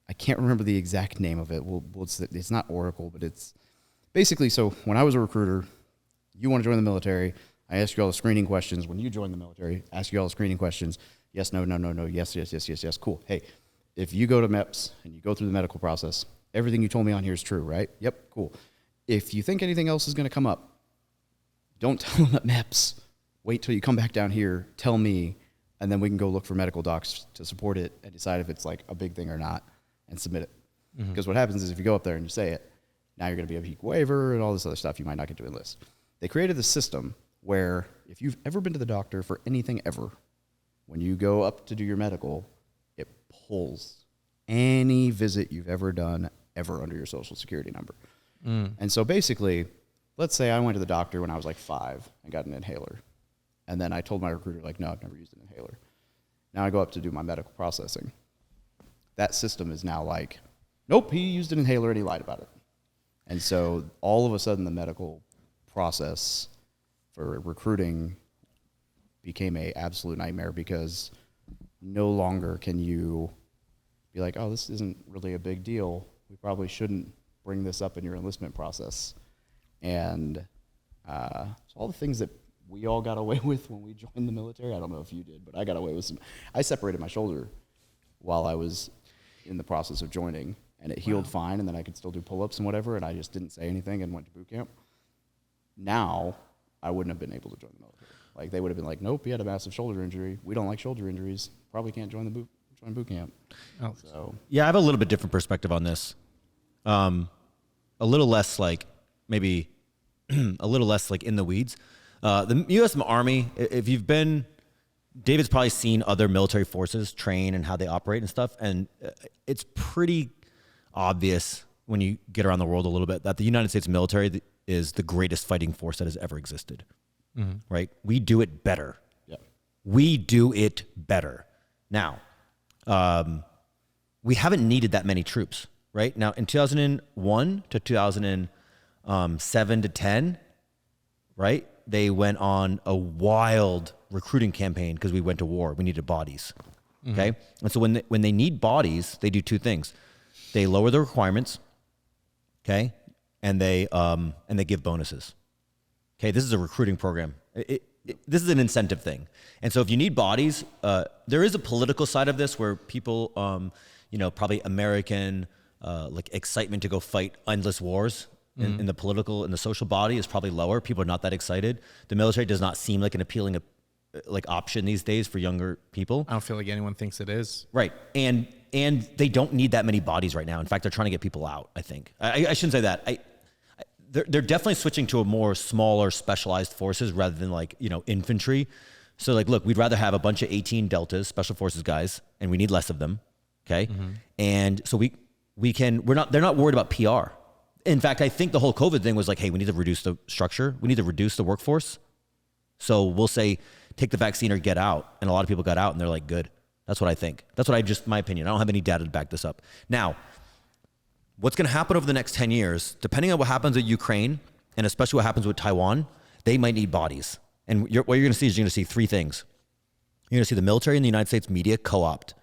I can't remember the exact name of it. It's not Oracle, but it's basically, so when I was a recruiter, you want to join the military, I ask you all the screening questions. When you join the military, ask you all the screening questions. Yes, no, yes. Cool. Hey, if you go to MEPS and you go through the medical process, everything you told me on here is true, right? Yep, cool. If you think anything else is going to come up, don't tell them at MEPS. Wait till you come back down here, tell me, and then we can go look for medical docs to support it and decide if it's like a big thing or not and submit it. Because what happens is if you go up there and you say it, now you're going to be a peak waiver and all this other stuff. You might not get to enlist. They created this system where if you've ever been to the doctor for anything ever, when you go up to do your medical, it pulls any visit you've ever done ever under your social security number. And so basically, let's say I went to the doctor when I was like 5 and got an inhaler. And then I told my recruiter, like, no, I've never used an inhaler. Now I go up to do my medical processing. That system is now like, nope, he used an inhaler and he lied about it. And so all of a sudden the medical process for recruiting became a absolute nightmare, because no longer can you be like, oh, this isn't really a big deal. We probably shouldn't bring this up in your enlistment process. And so all the things that we all got away with when we joined the military, I don't know if you did, but I got away with some. I separated my shoulder while I was in the process of joining, and it healed fine, and then I could still do pull-ups and whatever, and I just didn't say anything and went to boot camp. Now, I wouldn't have been able to join the military. Like, they would have been like, nope, he had a massive shoulder injury. We don't like shoulder injuries. Probably can't join boot camp. Oh. So Yeah, I have a little bit different perspective on this. A little less like, maybe a little less like in the weeds. The U.S. Army, if you've been, David's probably seen other military forces train and how they operate and stuff. And it's pretty obvious when you get around the world a little bit that the United States military is the greatest fighting force that has ever existed. Right? We do it better. yeah, We do it better. Now, we haven't needed that many troops, right? Now, in 2001 to 2007 to 10, right? They went on a wild recruiting campaign because we went to war. We needed bodies, okay? And so when they need bodies, they do 2 things. They lower the requirements, okay? And they give bonuses. Okay, this is a recruiting program. This is an incentive thing. And so if you need bodies, there is a political side of this where people, probably American like excitement to go fight endless wars in the political and the social body is probably lower. People are not that excited. The military does not seem like an appealing option these days for younger people. I don't feel like anyone thinks it is. Right. And they don't need that many bodies right now. In fact, they're trying to get people out, I think. I shouldn't say that. They're definitely switching to a more smaller specialized forces rather than infantry. So look, we'd rather have a bunch of 18 Deltas, special forces guys, and we need less of them. Okay. And so they're not worried about PR. In fact, I think the whole COVID thing was like, hey, we need to reduce the structure. We need to reduce the workforce. So we'll say, take the vaccine or get out. And a lot of people got out and they're like, good. That's what I think. That's my opinion. I don't have any data to back this up. Now, what's going to happen over the next 10 years, depending on what happens with Ukraine, and especially what happens with Taiwan, they might need bodies. And what you're going to see is you're going to see 3 things. You're going to see the military and the United States media co-opt,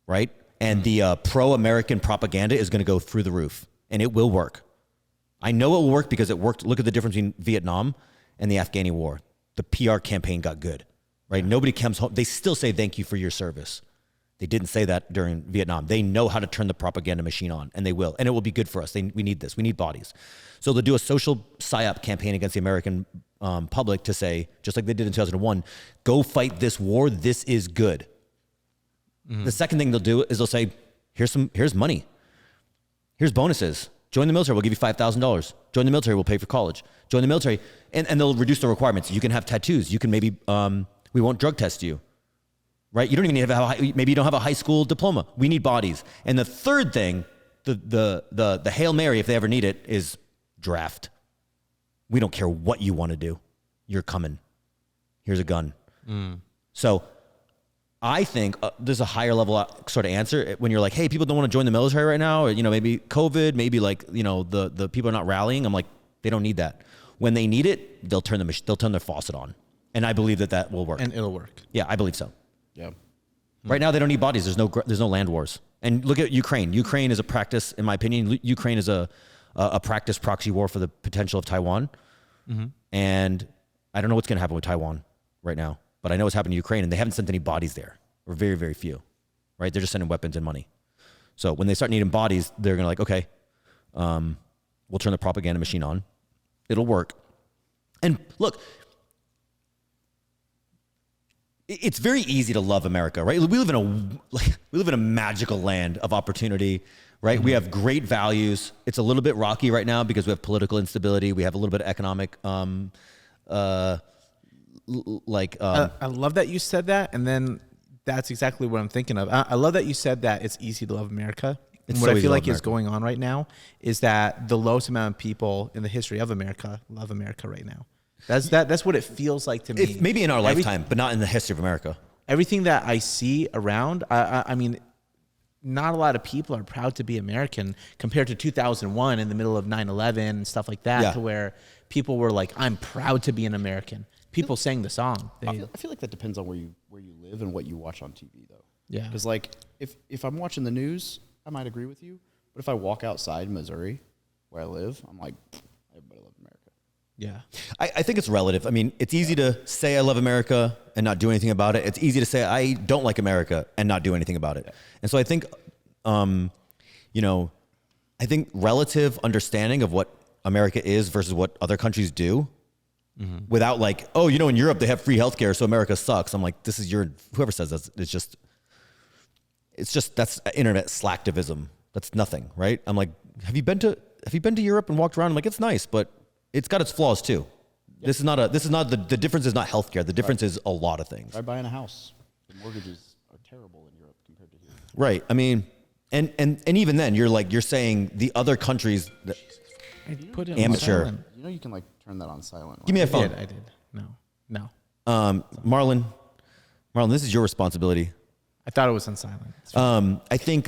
right? And the pro-American propaganda is going to go through the roof, and it will work. I know it will work because it worked. Look at the difference between Vietnam and the Afghani war. The PR campaign got good, right? Nobody comes home. They still say thank you for your service. They didn't say that during Vietnam. They know how to turn the propaganda machine on, and they will. And it will be good for us. We need this. We need bodies. So they'll do a social psyop campaign against the American public to say, just like they did in 2001, go fight this war. This is good. The second thing they'll do is they'll say, here's money. Here's bonuses. Join the military. We'll give you $5,000. Join the military. We'll pay for college. Join the military. And they'll reduce the requirements. You can have tattoos. You can maybe, we won't drug test you. Right? You don't even need to have maybe you don't have a high school diploma. We need bodies. And the third thing, the Hail Mary, if they ever need it, is draft. We don't care what you want to do. You're coming. Here's a gun. So I think there's a higher level sort of answer when you're like, hey, people don't want to join the military right now. Or, maybe COVID, maybe like, the people are not rallying. I'm like, they don't need that. When they need it, they'll turn their faucet on. And I believe that will work. And it'll work. Yeah, I believe so. Yeah. Right now, they don't need bodies. There's no land wars. And look at Ukraine. Ukraine is a practice, in my opinion. Ukraine is a practice proxy war for the potential of Taiwan. And I don't know what's going to happen with Taiwan right now, but I know what's happened to Ukraine, and they haven't sent any bodies there, or very, very few. Right? They're just sending weapons and money. So when they start needing bodies, they're going to like, okay, we'll turn the propaganda machine on. It'll work. And look, it's very easy to love America, right? We live in a magical land of opportunity, right? We have great values. It's a little bit rocky right now because we have political instability. We have a little bit of economic, I love that you said that, and then that's exactly what I'm thinking of. I love that you said that it's easy to love America. It's what so I easy feel to like love is going on right now is that the lowest amount of people in the history of America love America right now. That's what it feels like to me. maybe in our lifetime, but not in the history of America. Everything that I see around, I mean, not a lot of people are proud to be American compared to 2001 in the middle of 9/11 and stuff like that, to where people were like, I'm proud to be an American. People sang the song. I feel like that depends on where you live and what you watch on TV, though. Yeah. Because like if I'm watching the news, I might agree with you. But if I walk outside Missouri, where I live, I'm like, everybody loves America. Yeah. I think it's relative. I mean, it's easy to say I love America and not do anything about it. It's easy to say I don't like America and not do anything about it. Yeah. And so I think, I think relative understanding of what America is versus what other countries do, without like, oh, in Europe they have free healthcare, so America sucks. I'm like, this is whoever says that. It's just that's internet slacktivism. That's nothing, right? I'm like, have you been to Europe and walked around? I'm like, it's nice, but it's got its flaws too. Yep. This is not the difference is not healthcare. The difference is a lot of things. Try buying a house. The mortgages are terrible in Europe compared to here. Right. I mean, and even then, you're saying the other countries. I put it amateur. on silent. You can like turn that on silent. Right? Give me a phone. I did. No. Marlon, this is your responsibility. I thought it was on silent. I think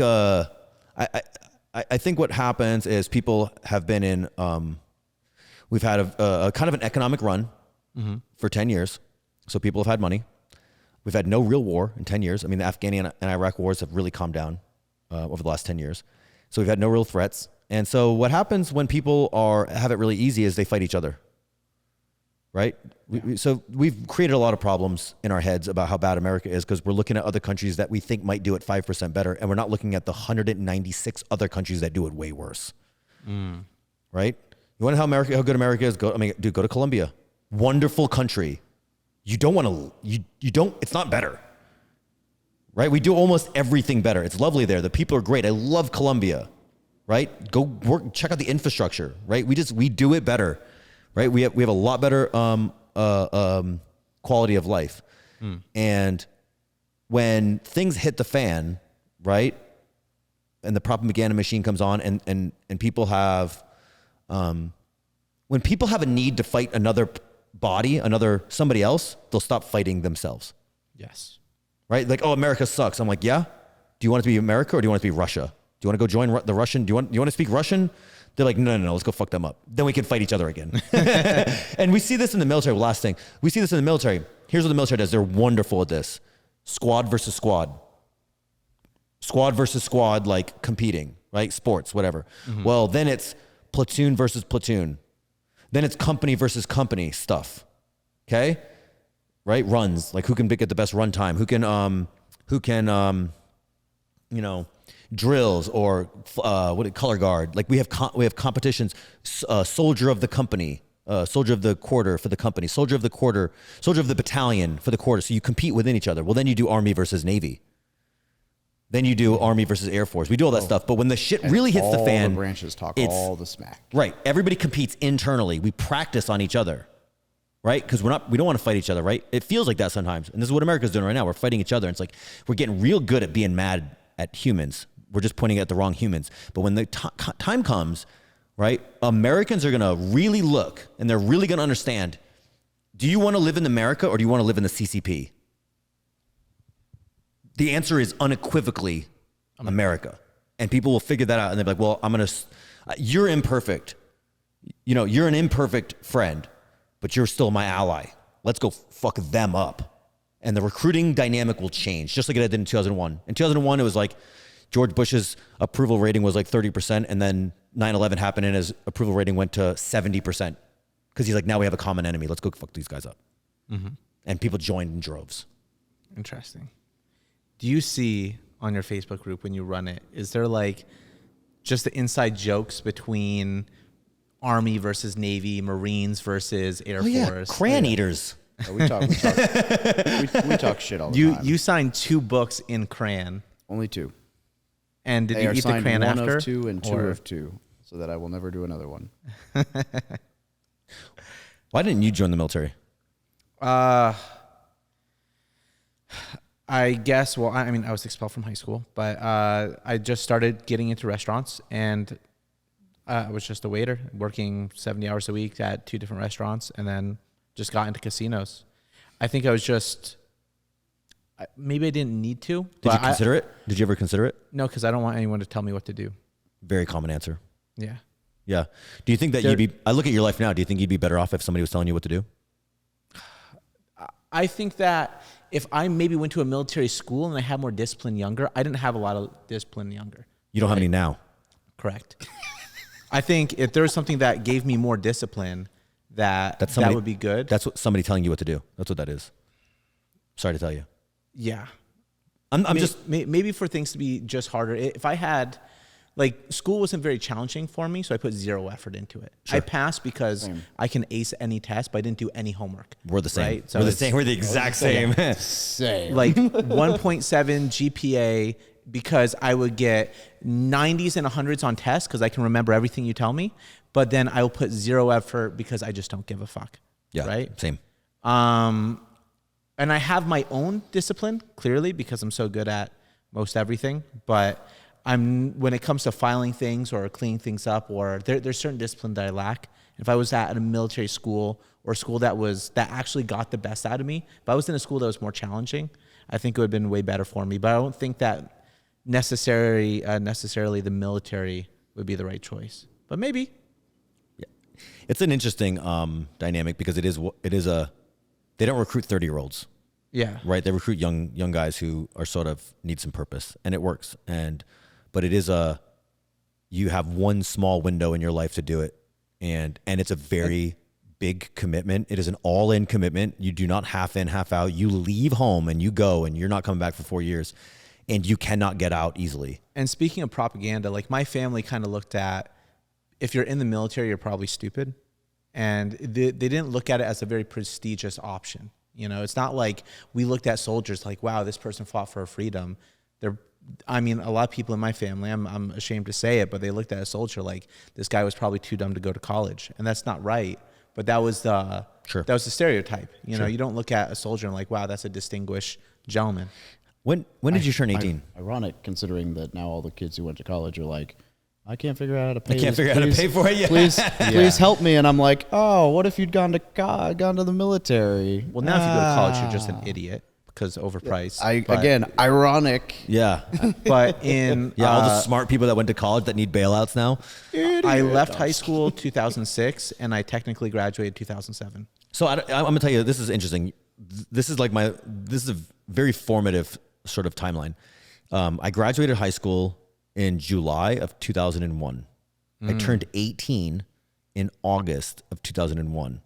I think what happens is people have been in. We've had a kind of an economic run for 10 years. So people have had money. We've had no real war in 10 years. I mean, the Afghan and Iraq wars have really calmed down over the last 10 years. So we've had no real threats. And so what happens when people have it really easy is they fight each other, right? Yeah. So we've created a lot of problems in our heads about how bad America is because we're looking at other countries that we think might do it 5% better, and we're not looking at the 196 other countries that do it way worse, right? You want to know how good America is? Go to Colombia. Wonderful country. You don't want to, it's not better, right? We do almost everything better. It's lovely there. The people are great. I love Colombia, right? Go work, check out the infrastructure, right? We do it better, right? We have a lot better quality of life. And when things hit the fan, right? And the propaganda machine comes on and people have, when people have a need to fight another body, somebody else, they'll stop fighting themselves. Yes. Right? Like, oh, America sucks. I'm like, yeah. Do you want it to be America or do you want it to be Russia? Do you want to go join the Russian? Do you want to speak Russian? They're like, no, let's go fuck them up. Then we can fight each other again. And we see this in the military. Last thing, we see this in the military. Here's what the military does. They're wonderful at this. Squad versus squad. Squad versus squad, like competing, right? Sports, whatever. Well, then it's platoon versus platoon. Then it's company versus company stuff. Okay? Right? Runs. Like who can get the best run time? Who can drills or color guard. Like we have competitions. Soldier of the company, soldier of the quarter for the company, soldier of the quarter, soldier of the battalion for the quarter. So you compete within each other. Well, then you do Army versus Navy. Then you do Army versus Air Force. We do all that stuff. But when the shit really hits the fan, all the branches talk all the smack. Right. Everybody competes internally. We practice on each other. Right? Because we don't want to fight each other, right? It feels like that sometimes. And this is what America's doing right now. We're fighting each other. And it's like we're getting real good at being mad at humans. We're just pointing at the wrong humans. But when the time comes, right, Americans are going to really look and they're really going to understand, do you want to live in America or do you want to live in the CCP? The answer is unequivocally America. And people will figure that out and they'll be like, well, you're imperfect. You're an imperfect friend, but you're still my ally. Let's go fuck them up. And the recruiting dynamic will change, just like it did in 2001. In 2001, it was like George Bush's approval rating was like 30%, and then 9/11 happened and his approval rating went to 70%. Because he's like, now we have a common enemy. Let's go fuck these guys up. Mm-hmm. And people joined in droves. Interesting. Do you see on your Facebook group when you run it, is there like just the inside jokes between Army versus Navy, Marines versus Air Force? Crayon eaters. We talk shit all the time. You signed 2 books in crayon. Only 2. And did you eat the crayon after? 1 of 2 and 2 of 2, so that I will never do another one. Why didn't you join the military? I guess, I was expelled from high school, but I just started getting into restaurants, and I was just a waiter working 70 hours a week at 2 different restaurants, and then just got into casinos. I think I was just, maybe I didn't need to. Did you consider it? Did you ever consider it? No, because I don't want anyone to tell me what to do. Very common answer. Yeah. Yeah. Do you think that I look at your life now, do you think you'd be better off if somebody was telling you what to do? I think that if I maybe went to a military school and I had more discipline younger, I didn't have a lot of discipline younger. You don't have any now. Correct. I think if there was something that gave me more discipline, that would be good. That's what somebody telling you what to do. That's what that is. Sorry to tell you. Yeah. I'm just maybe for things to be just harder. If I had, like, school wasn't very challenging for me, so I put 0 effort into it. Sure. I passed because I can ace any test, but I didn't do any homework. We're the same. Right? So we're the same. We're the exact same. Same. Like 1.7 GPA because I would get 90s and 100s on tests because I can remember everything you tell me. But then I will put 0 effort because I just don't give a fuck. Yeah. Right? Same. And I have my own discipline, clearly, because I'm so good at most everything. But when it comes to filing things or cleaning things up, or there's certain discipline that I lack. If I was at a military school or a school that actually got the best out of me, if I was in a school that was more challenging, I think it would have been way better for me. But I don't think that necessarily the military would be the right choice. But maybe. Yeah. It's an interesting dynamic because they don't recruit 30-year-olds. Yeah. Right. They recruit young guys who are sort of need some purpose, and it works. But it is you have one small window in your life to do it. And it's a very big commitment. It is an all-in commitment. You do not half in, half out. You leave home and you go and you're not coming back for 4 years, and you cannot get out easily. And speaking of propaganda, like my family kind of looked at, if you're in the military, you're probably stupid. And they didn't look at it as a very prestigious option. You know, it's not like we looked at soldiers like, wow, this person fought for freedom. A lot of people in my family, I'm ashamed to say it, but they looked at a soldier like this guy was probably too dumb to go to college. And that's not right. But that was the stereotype. You know, you don't look at a soldier and like, wow, that's a distinguished gentleman. When did you turn 18? Ironic, considering that now all the kids who went to college are like, I can't figure out how to pay. I can't figure out how to pay for it yet. Please help me. And I'm like, oh, what if you'd gone to the military? Well, now if you go to college, you're just an idiot because overpriced. Again, ironic. Yeah. But all the smart people that went to college that need bailouts now. I left high school 2006 and I technically graduated 2007. So I'm going to tell you, this is interesting. This is a very formative sort of timeline. I graduated high school in July of 2001. I turned 18 in August of 2001.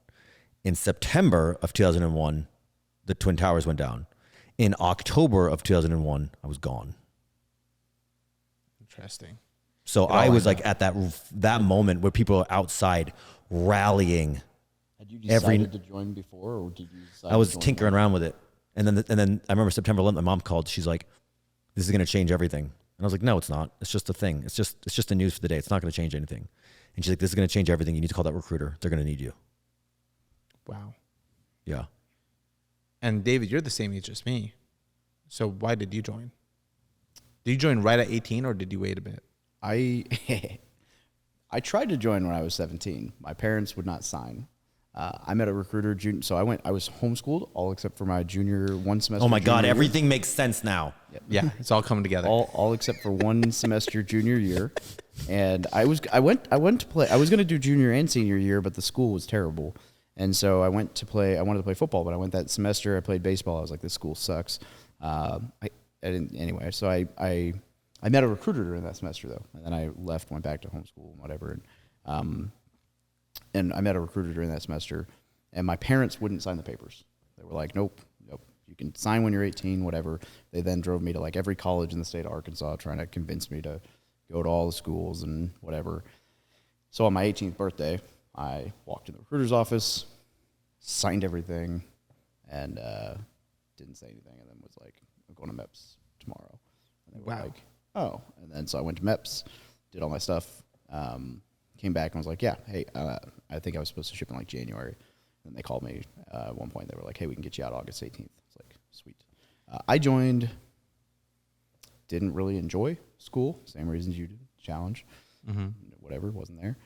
In September of 2001, the Twin Towers went down. In October of 2001, I was gone. Interesting. So I was like at that moment where people are outside rallying. Had you decided to join before, or did you decide I was to join tinkering around with it. And then I remember September 11th, my mom called. She's like, this is going to change everything. And I was like, no, it's not. It's just a thing. It's just the news for the day. It's not going to change anything. And she's like, this is going to change everything. You need to call that recruiter. They're going to need you. Wow. Yeah. And David, you're the same age as me. So why did you join? Did you join right at 18 or did you wait a bit? I tried to join when I was 17. My parents would not sign. I met a recruiter. So I was homeschooled all except for my junior one semester. Oh my God, year. everything makes sense now. Yep. Yeah, it's all coming together. All except for one semester junior year. And I went to play. I was going to do junior and senior year, but the school was terrible. And so I wanted to play football, but I went that semester. I played baseball. I was like, this school sucks. I didn't anyway. So I met a recruiter during that semester though, and then I left, went back to homeschool and whatever. And I met a recruiter during that semester, and my parents wouldn't sign the papers. They were like, nope, you can sign when you're 18, whatever. They then drove me to like every college in the state of Arkansas, trying to convince me to go to all the schools and whatever. So on my 18th birthday, I walked in the recruiter's office, signed everything, and didn't say anything, and then was like, I'm going to MEPS tomorrow. And they were like, oh. And then so I went to MEPS, did all my stuff, came back and was like, yeah, hey, I think I was supposed to ship in like January. And they called me at one point. They were like, hey, we can get you out August 18th. It's like, sweet. I joined, didn't really enjoy school, same reasons you did, challenge, whatever, wasn't there.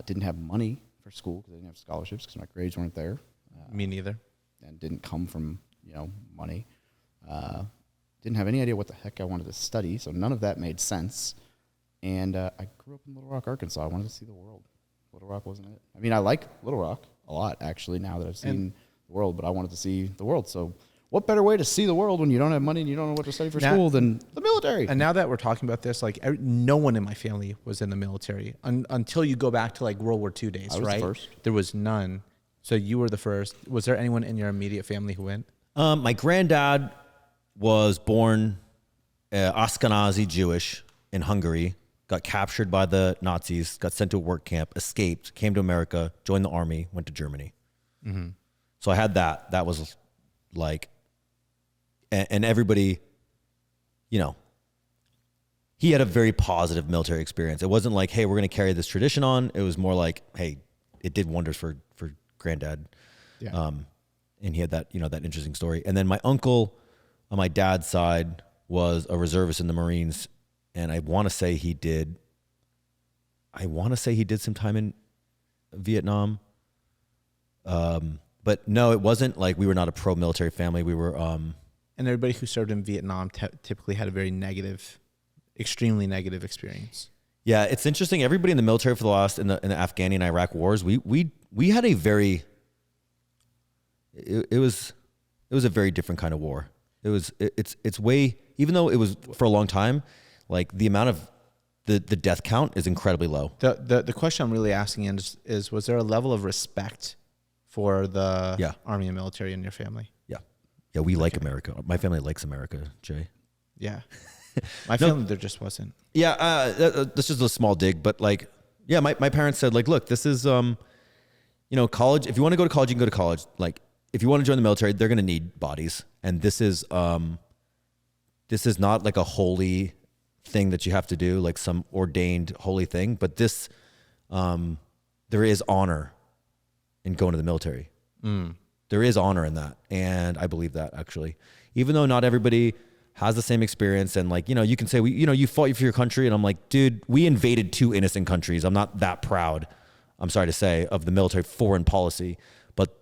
Didn't have money for school because I didn't have scholarships because my grades weren't there. Me neither. And didn't come from, money. Didn't have any idea what the heck I wanted to study, so none of that made sense. And I grew up in Little Rock, Arkansas. I wanted to see the world. Little Rock wasn't it. I mean, I like Little Rock a lot, actually, now that I've seen the world, but I wanted to see the world. So what better way to see the world when you don't have money and you don't know what to study for school than the military? And now that we're talking about this, like no one in my family was in the military until you go back to like World War II days, I was right? the first. There was none. So you were the first. Was there anyone in your immediate family who went? My granddad was born Ashkenazi Jewish in Hungary, got captured by the Nazis, got sent to a work camp, escaped, came to America, joined the army, went to Germany. Mm-hmm. So I had that. That was like, and everybody, he had a very positive military experience. It wasn't like, hey, we're going to carry this tradition on. It was more like, hey, it did wonders for granddad. Yeah. And he had that, that interesting story. And then my uncle on my dad's side was a reservist in the Marines. And I want to say he did some time in Vietnam. But no, it wasn't like we were not a pro-military family. We were... And everybody who served in Vietnam typically had a very negative, extremely negative experience. Yeah, it's interesting. Everybody in the military for the last, in the Afghani and Iraq wars, we had a very... It was a very different kind of war. It's way... Even though it was for a long time... Like the amount of the death count is incredibly low. The question I'm really asking is was there a level of respect for the army and military in your family? Yeah, we like America. My family likes America, Jay. Yeah. My family, there just wasn't. Yeah, that's just a small dig, but like, yeah, my parents said like, look, this is, college. If you want to go to college, you can go to college. Like, if you want to join the military, they're going to need bodies. And this is not like a holy thing that you have to do, like some ordained holy thing, but this, there is honor in going to the military. There is honor in that. And I believe that actually, even though not everybody has the same experience. And like, you can say, you fought for your country. And I'm like, dude, we invaded 2 innocent countries. I'm not that proud, I'm sorry to say, of the military foreign policy. But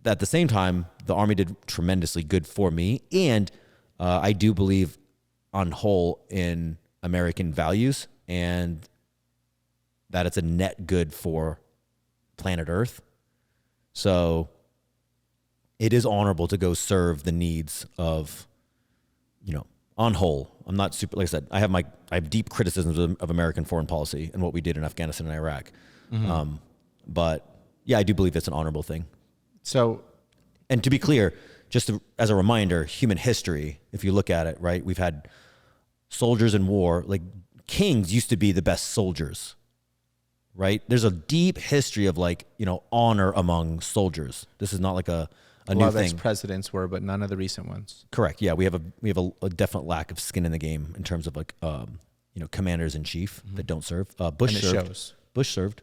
at the same time, the Army did tremendously good for me. And I do believe on whole in American values and that it's a net good for planet Earth. So it is honorable to go serve the needs of, on whole. I'm not super, like I said, I have deep criticisms of American foreign policy and what we did in Afghanistan and Iraq. Mm-hmm. But yeah, I do believe it's an honorable thing. So, and to be clear, just as a reminder, human history, if you look at it, right, we've had soldiers in war, like kings used to be the best soldiers, right? There's a deep history of like, honor among soldiers. This is not like a A new lot of thing. ex-presidents were, but none of the recent ones. Correct. Yeah, we have a definite lack of skin in the game in terms of like commanders in chief that don't serve. Bush And it served. shows. Bush served.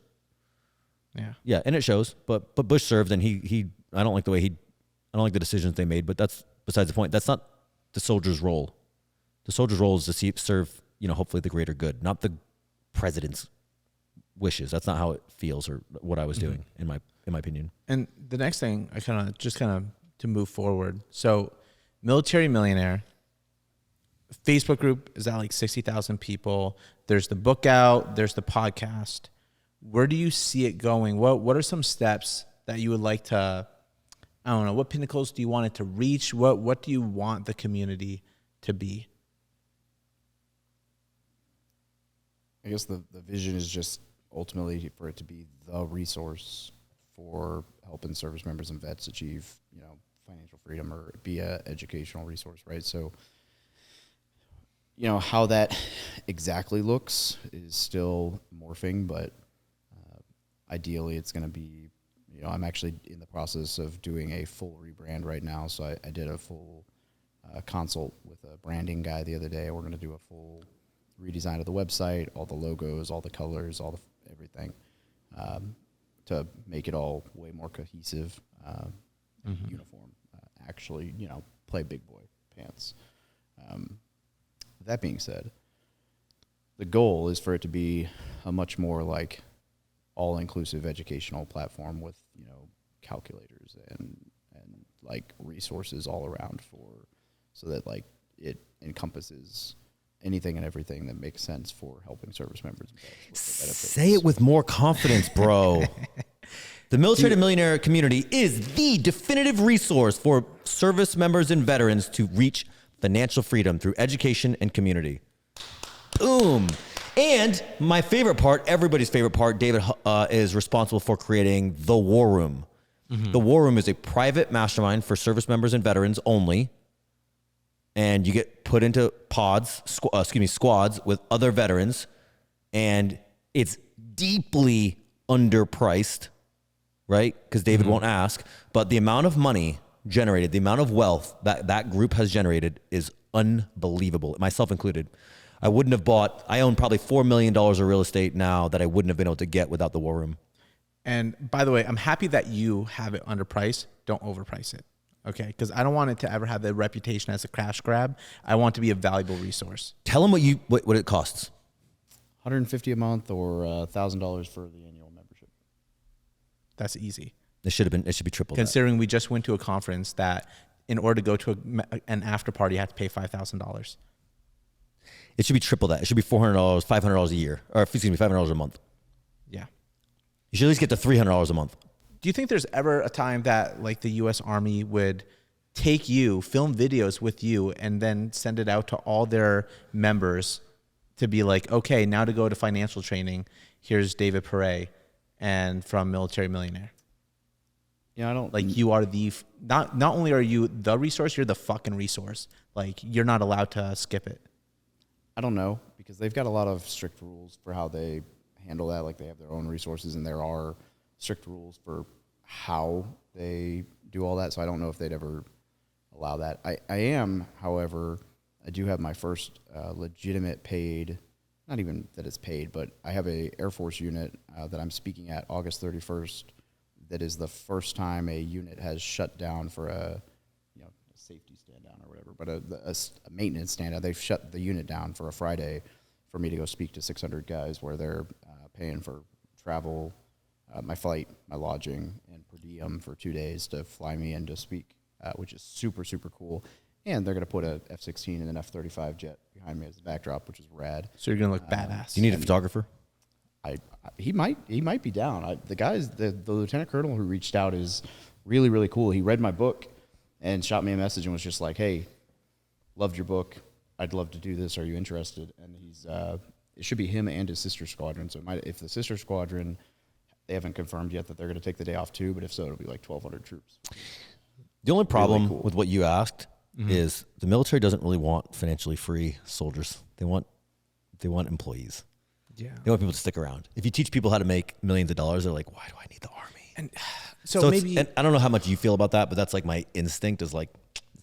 Yeah. Yeah, and it shows. But Bush served, and he I don't like the way I don't like the decisions they made. But that's besides the point. That's not the soldier's role. The soldier's role is to serve hopefully the greater good, not the president's wishes. That's not how it feels or what I was doing in my opinion. And the next thing I kind of to move forward. So Military Millionaire Facebook group is at like 60,000 people. There's the book out, there's the podcast. Where do you see it going? What are some steps that you would like to, I don't know, what pinnacles do you want it to reach? What do you want the community to be? I guess the vision is just ultimately for it to be the resource for helping service members and vets achieve, financial freedom or be a educational resource, right? So, how that exactly looks is still morphing, but ideally it's going to be, I'm actually in the process of doing a full rebrand right now. So I did a full consult with a branding guy the other day. We're going to do a full redesign of the website, all the logos, all the colors, everything, to make it all way more cohesive, uniform, actually, play big boy pants. That being said, the goal is for it to be a much more like all-inclusive educational platform with, calculators and like resources all around so that like it encompasses anything and everything that makes sense for helping service members. Say it with more confidence, bro. The Military to Millionaire community is the definitive resource for service members and veterans to reach financial freedom through education and community. Boom. And my favorite part, everybody's favorite part, David is responsible for creating the War Room. Mm-hmm. The War Room is a private mastermind for service members and veterans only. And you get put into squads with other veterans. And it's deeply underpriced, right? Because David won't ask. But the amount of money generated, the amount of wealth that group has generated is unbelievable, myself included. I own probably $4 million of real estate now that I wouldn't have been able to get without the War Room. And by the way, I'm happy that you have it underpriced. Don't overprice it. Okay, because I don't want it to ever have the reputation as a cash grab. I want it to be a valuable resource. Tell them what it costs. $150 a month or $1,000 for the annual membership. That's easy. It should be triple. Considering we just went to a conference that in order to go to an after party, you have to pay $5,000. It should be triple that. It should be $400, $500 a year, or $500 a month. Yeah. You should at least get to $300 a month. Do you think there's ever a time that like the U.S. Army would take you, film videos with you, and then send it out to all their members to be like, okay, now to go to financial training, here's David Pere and from Military Millionaire. I don't like you are not only are you the resource, you're the fucking resource. Like you're not allowed to skip it. I don't know because they've got a lot of strict rules for how they handle that. Like they have their own resources and there are strict rules for how they do all that. So I don't know if they'd ever allow that. However, I do have my first legitimate paid, not even that it's paid, but I have a Air Force unit that I'm speaking at August 31st. That is the first time a unit has shut down for a safety stand down or whatever, but a maintenance stand down. They've shut the unit down for a Friday for me to go speak to 600 guys where they're paying for travel, my flight, my lodging, and per diem for 2 days to fly me in to speak, which is super, super cool. And they're going to put a F-16 and an F-35 jet behind me as a backdrop, which is rad. So you're going to look badass. Do you need a photographer? He might be down. The lieutenant colonel who reached out is really, really cool. He read my book and shot me a message and was just like, "Hey, loved your book. I'd love to do this. Are you interested?" And it should be him and his sister squadron. So if the sister squadron, they haven't confirmed yet that they're going to take the day off too, but if so, it'll be like 1,200 troops. The only problem with what you asked is the military doesn't really want financially free soldiers. They want They want employees. Yeah. They want people to stick around. If you teach people how to make millions of dollars, they're like, why do I need the army? And so maybe and I don't know how much you feel about that, but that's like my instinct is like,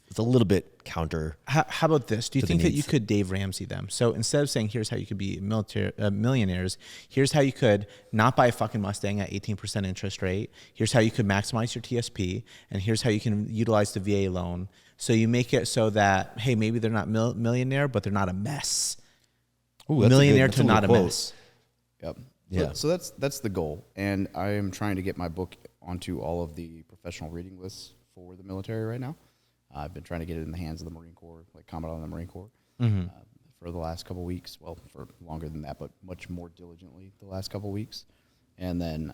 it's a little bit counter. how about this? Do you to the think that you needs. could Dave Ramsey them? So instead of saying, here's how you could be millionaires, here's how you could not buy a fucking Mustang at 18% interest rate. Here's how you could maximize your TSP. And here's how you can utilize the VA loan. So you make it so that, hey, maybe they're not millionaire, but they're not a mess. Ooh, that's Millionaire that's to a not a quote. mess. Yep. Yeah. So that's the goal, and I am trying to get my book onto all of the professional reading lists for the military right now. I've been trying to get it in the hands of the Marine Corps, like Commandant of the Marine Corps, for the last couple of weeks. Well, for longer than that, but much more diligently the last couple of weeks. And then,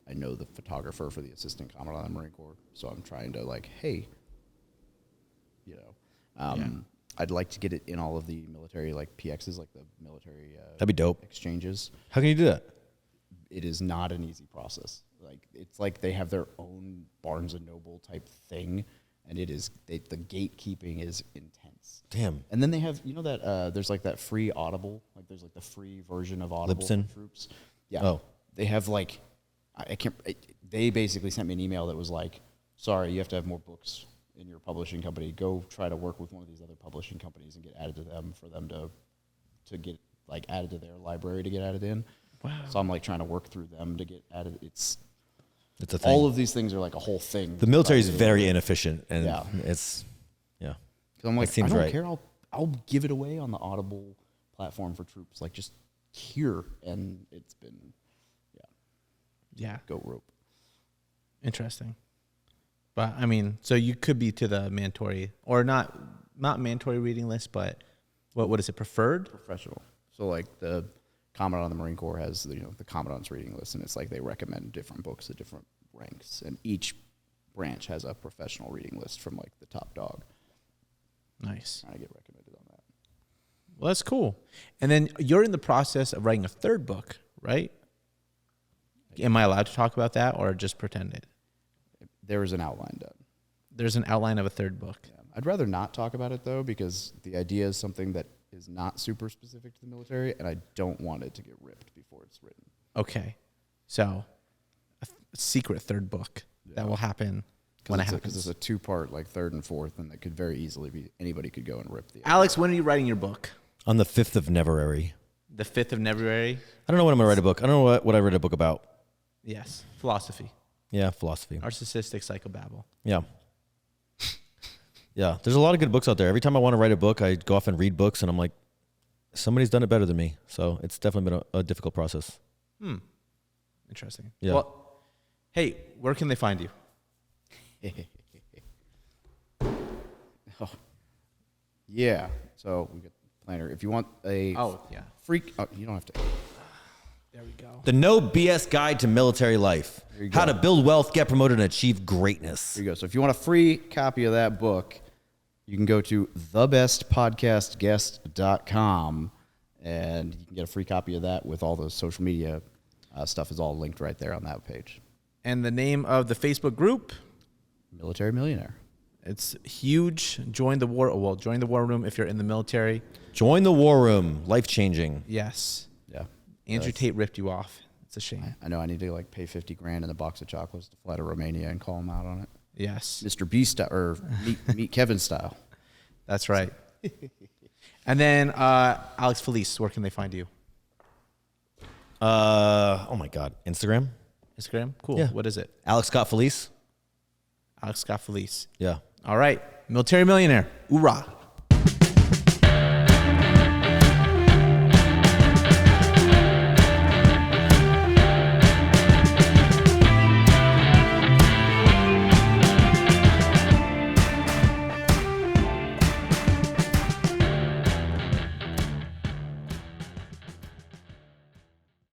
I know the photographer for the Assistant Commandant of the Marine Corps, so I'm trying to hey, I'd like to get it in all of the military PXs, like the military That'd be dope. exchanges. How can you do that? It is not an easy process. It's like they have their own Barnes and Noble type thing, and it is the gatekeeping is intense. Damn. And then they have that there's that free Audible, there's the free version of Audible Libsyn? for troops. Yeah. Oh. They have I can't. They basically sent me an email that was sorry, you have to have more books in your publishing company. Go try to work with one of these other publishing companies and get added to them for them to get added to their library to get added in. Wow. So I'm trying to work through them to get added. It's a thing. all of these things are a whole thing. The military is very inefficient, and Yeah. it's yeah. Because I'm That I seems don't right. care. I'll give it away on the Audible platform for troops. Just here, and it's been Yeah. goat rope. Interesting. But I mean, so you could be to the mandatory or not mandatory reading list, but what is it, preferred? Professional. So the Commandant of the Marine Corps has the Commandant's reading list, and it's they recommend different books at different ranks, and each branch has a professional reading list from the top dog. Nice. Trying to get recommended on that. Well, that's cool. And then you're in the process of writing a third book, right? Am I allowed to talk about that or just pretend it? There is an outline done. There's an outline of a third book. Yeah. I'd rather not talk about it though, because the idea is something that is not super specific to the military, and I don't want it to get ripped before it's written. Okay. So a secret third book that will happen when it happens. Because it's a two-part, third and fourth, and that could very easily be anybody could go and rip the. Alex, when are you writing your book? On the 5th of February. The 5th of February? I don't know when I'm gonna write a book. I don't know what I read a book about. Yes. Philosophy. Yeah, philosophy. Narcissistic psychobabble. Yeah. Yeah, there's a lot of good books out there. Every time I want to write a book, I go off and read books, and I'm like, somebody's done it better than me. So it's definitely been a difficult process. Interesting. Yeah. Well, hey, where can they find you? Oh. Yeah. So we got the planner. If you want a freak, you don't have to. There we go. The No BS Guide to Military Life. There you go. How to build wealth, get promoted, and achieve greatness. There you go. So if you want a free copy of that book, you can go to thebestpodcastguest.com, and you can get a free copy of that with all the social media stuff is all linked right there on that page. And the name of the Facebook group? Military Millionaire. It's huge. Join the war room if you're in the military. Join the war room. Life-changing. Yes. Yeah. Andrew Tate ripped you off. It's a shame. I know I need to pay $50,000 in a box of chocolates to fly to Romania and call him out on it. Yes. Mr. B style or meet Kevin style. That's right. And then Alex Felice, where can they find you? Oh my God. Instagram? Instagram? Cool. Yeah. What is it? Alex Scott Felice? Alex Scott Felice. Yeah. All right. Military Millionaire. Hoorah.